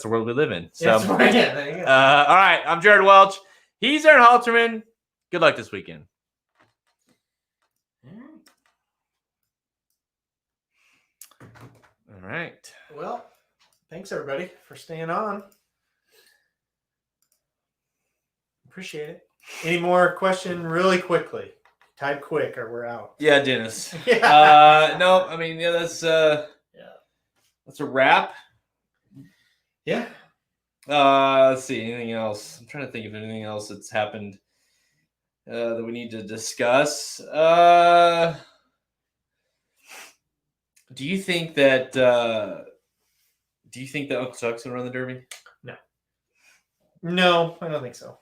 world we live in. So there you go. All right, I'm Jared Welch. He's Aaron Halterman. Good luck this weekend. All right. Well, thanks everybody for staying on. Appreciate it. Any more question really quickly? Type quick or we're out. Yeah, Dennis. No, I mean, that's a wrap. Yeah. Let's see. Anything else? I'm trying to think of anything else that's happened that we need to discuss. Do you think that Uncle Chuck's gonna run the Derby? No, I don't think so.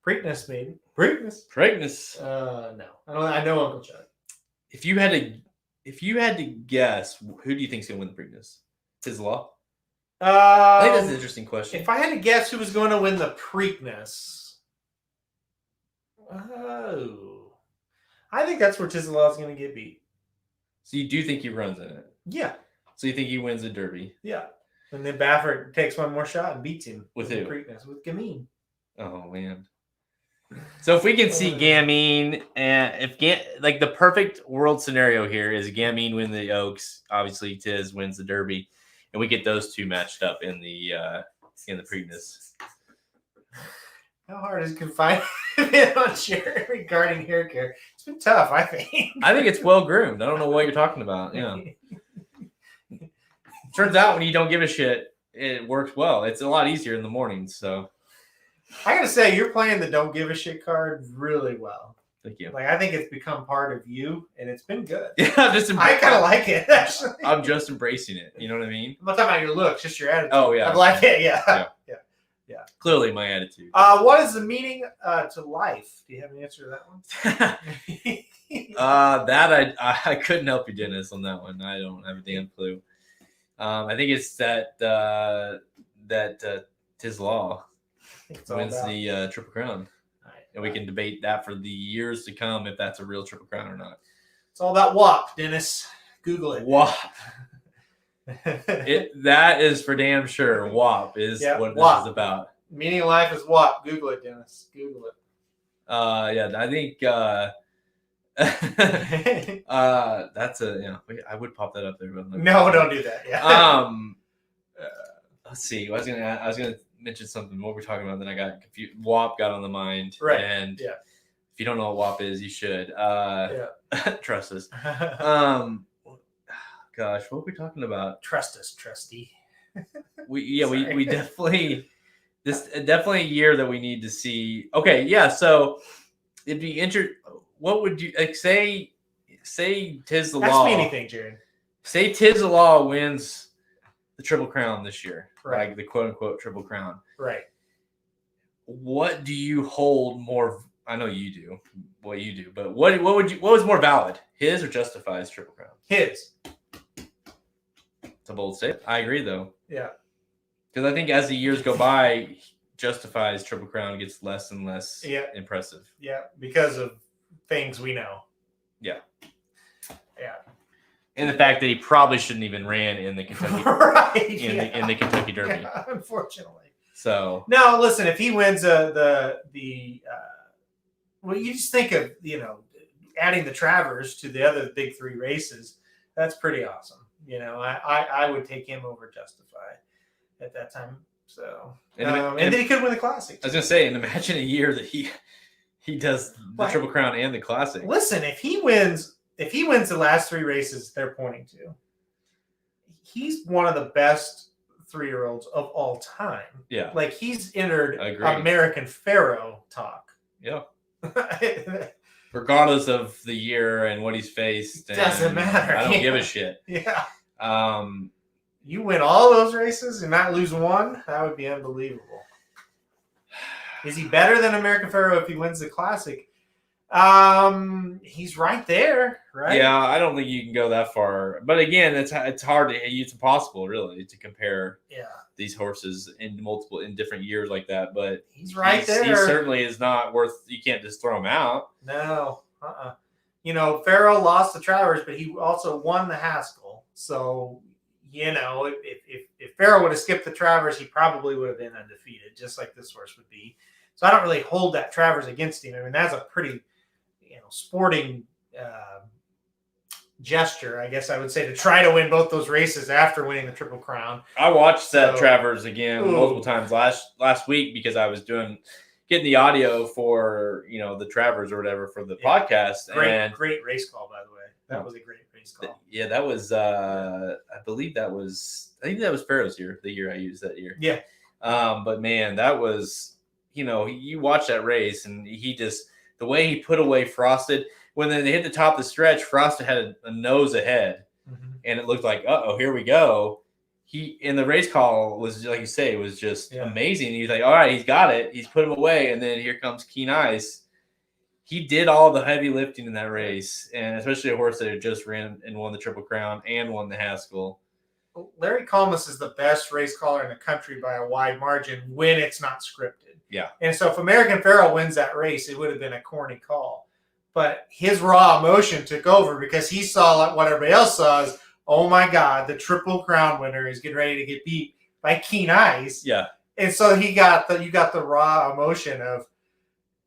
Preakness, maybe. Preakness. No. I know Uncle Chuck. If you had to guess, who do you think's gonna win the Preakness? Tiz the Law? I think that's an interesting question. If I had to guess who was going to win the Preakness, I think that's where Tiz the Law is going to get beat. So you do think he runs in it? Yeah. So you think he wins the Derby? Yeah. And then Baffert takes one more shot and beats him. With who? Preakness, with Gamine. Oh, man. So if we can see Gamine, and like the perfect world scenario here is Gamine win the Oaks, obviously Tiz wins the Derby, and we get those two matched up in the Preakness. How hard is confinement on Sharon regarding hair care? It's been tough, I think. I think it's well groomed. I don't know what you're talking about. Yeah. Turns out when you don't give a shit, it works well. It's a lot easier in the mornings. So I gotta say, you're playing the don't give a shit card really well. Thank you. Like, I think it's become part of you, and it's been good. Yeah, I kind of like it, actually. I'm just embracing it. You know what I mean? I'm not talking about your looks, just your attitude. Oh, yeah. I like it, yeah. Clearly my attitude. What is the meaning to life? Do you have an answer to that one? That I couldn't help you, Dennis, on that one. I don't have a damn clue. I think it's that Tiz the Law wins the Triple Crown. And we can debate that for the years to come if that's a real Triple Crown or not. It's all about WAP, Dennis. Google it. WAP. That is for damn sure. WAP is what this is about. Meaning of life is WAP. Google it, Dennis. Google it. I think that's I would pop that up there, but no, don't do that. Yeah. Let's see. I was gonna mention something. What we're talking about, then I got confused. WAP got on the mind, right? And if you don't know what WAP is, you should. Trust us. Gosh, what are we talking about? Trust us, trustee. We definitely definitely a year that we need to see. Okay, yeah. So it'd be interesting. What would you like? Say Tiz the Law. Ask me anything, Jared. Say Tiz the Law wins the Triple Crown this year, right? Like the quote unquote Triple Crown, right? What do you hold more? I know you do what you do, but what was more valid, his or Justify's Triple Crown? His. It's a bold statement. I agree, though. Yeah. Because I think as the years go by, Justify's Triple Crown gets less and less impressive. Yeah, because of things we know. Yeah. Yeah. And the fact that he probably shouldn't even ran in the Kentucky in the Kentucky Derby. Yeah, unfortunately. So now, listen, if he wins well, you just think of adding the Travers to the other big three races. That's pretty awesome. I would take him over Justify at that time. So and then he could win the Classic. I was gonna say, and imagine a year that he does the Triple Crown and the Classic. Listen, if he wins the last three races they're pointing to, he's one of the best 3-year-olds of all time. Yeah, like he's entered American Pharaoh talk. Yeah. Regardless of the year and what he's faced. It doesn't matter. I don't give a shit. Yeah. You win all those races and not lose one? That would be unbelievable. Is he better than American Pharaoh if he wins the Classic? He's right there, right? Yeah, I don't think you can go that far. But again, it's hard it's impossible really to compare these horses in different years like that. But he's right there. He certainly is not worth. You can't just throw him out. No. Pharaoh lost the Travers, but he also won the Haskell. So if Pharaoh would have skipped the Travers, he probably would have been undefeated, just like this horse would be. So I don't really hold that Travers against him. I mean, that's a pretty sporting gesture, I guess I would say, to try to win both those races after winning the Triple Crown. I watched that Travers again multiple times last week because I was getting the audio for the Travers or whatever for the podcast. Great race call, by the way. That was a great race call. Yeah, that was I think that was Pharaoh's year, the year I used that year. Yeah. But man, that was you watch that race and he just the way he put away Frosted when they hit the top of the stretch, Frosted had a nose ahead, and it looked like, here we go. He in the race call was like you say, was just amazing. He's like, all right, he's got it. He's put him away, and then here comes Keen Ice. He did all the heavy lifting in that race, and especially a horse that had just ran and won the Triple Crown and won the Haskell. Larry Kalmus is the best race caller in the country by a wide margin when it's not scripted. Yeah. And so if American Pharaoh wins that race, it would have been a corny call. But his raw emotion took over because he saw what everybody else saw is, oh my God, the Triple Crown winner is getting ready to get beat by Keen Ice. Yeah. And so you got the raw emotion of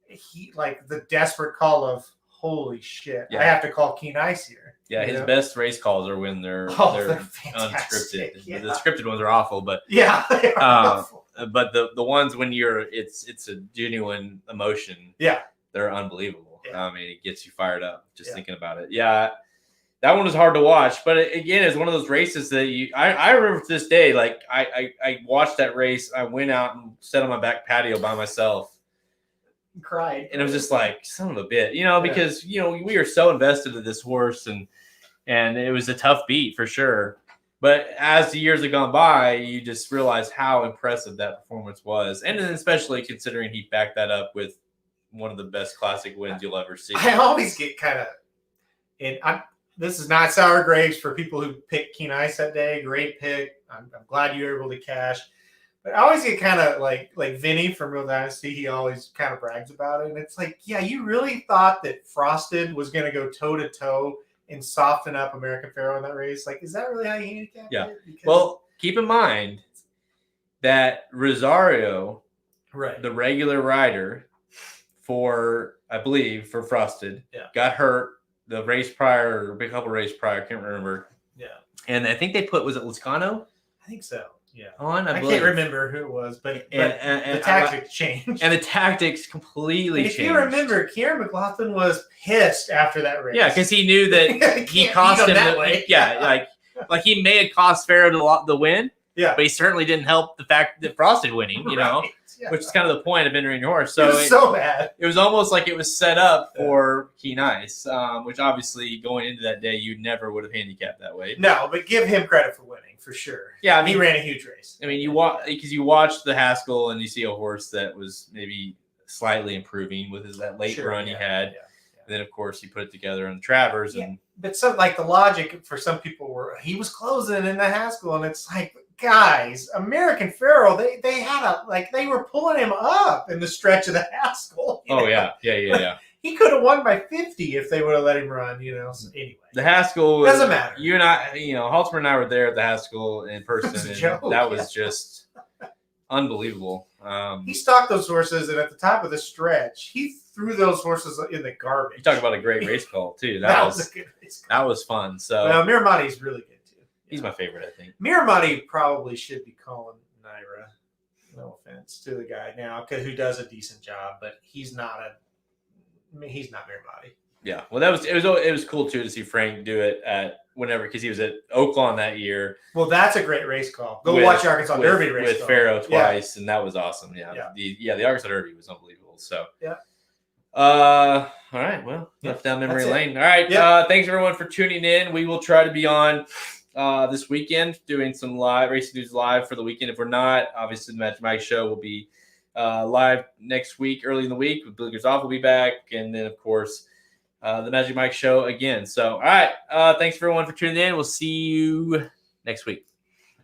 the desperate call of, holy shit, I have to call Keen Ice here. Yeah, his best race calls are when they're fantastic. unscripted. Yeah. The scripted ones are awful, but Yeah, they are awful. But the ones when it's a genuine emotion. Yeah, they're unbelievable. Yeah. I mean, it gets you fired up just thinking about it. Yeah, that one was hard to watch, but again, it's one of those races that I remember to this day. Like I watched that race. I went out and sat on my back patio by myself. Cried, and it was just like son of a bit, because we were so invested in this horse, and it was a tough beat for sure. But as the years have gone by, you just realize how impressive that performance was, and then especially considering he backed that up with one of the best classic wins you'll ever see. I always get kind of, and this is not sour grapes for people who picked Keen Ice that day. Great pick. I'm glad you were able to cash. But I always get kind of like Vinny from Real Dynasty. He always kind of brags about it. And it's like, yeah, you really thought that Frosted was going to go toe-to-toe and soften up American Pharoah in that race? Like, is that really how you handicap it? Because, well, keep in mind that Rosario, right, the regular rider for Frosted, got hurt the race prior, or a couple race prior. I can't remember. Yeah. And I think they was it Lascano? I think so. Yeah. I can't remember who it was, but the tactics changed. And the tactics completely changed. If you remember, Kieran McLaughlin was pissed after that race. Yeah, because he knew that he cost him that way. Yeah, like he may have cost Pharoah the win. Yeah. But he certainly didn't help the fact that Frosted winning, Right. Yeah. Which is kind of the point of entering your horse. So it was so bad. It was almost like it was set up for Keen Ice, which obviously going into that day, you never would have handicapped that way. No, but give him credit for winning, for sure. Yeah, I mean, he ran a huge race. I mean, you watch the Haskell and you see a horse that was maybe slightly improving with that late run he had. Yeah. And then, of course, he put it together on the Travers. And but the logic for some people were he was closing in the Haskell, and it's like, guys, American Pharoah, they had they were pulling him up in the stretch of the Haskell. Yeah. He could have won by 50 if they would have let him run, So anyway, the Haskell doesn't matter. You and I, Haltzman and I were there at the Haskell in person, and that was just unbelievable. He stalked those horses, and at the top of the stretch, he threw those horses in the garbage. You talk about a great race call too. That was a good race call. That was fun. So Miramati's really good. He's my favorite, I think. Miramati probably should be calling Naira. No offense to the guy now, who does a decent job, but he's not Miramati. Yeah, well, it was cool too to see Frank do it at whenever, because he was at Oaklawn that year. Well, that's a great race call. Go watch Arkansas Derby race with call. Pharoah twice, and that was awesome. Yeah. The Arkansas Derby was unbelievable. So all right, well, left down memory lane. All right, thanks everyone for tuning in. We will try to be on this weekend, doing some live racing news live for the weekend. If we're not, obviously the Magic Mike show will be live next week, early in the week. Blinkers Off will be back, and then of course the Magic Mike show again. So, all right, thanks everyone for tuning in. We'll see you next week.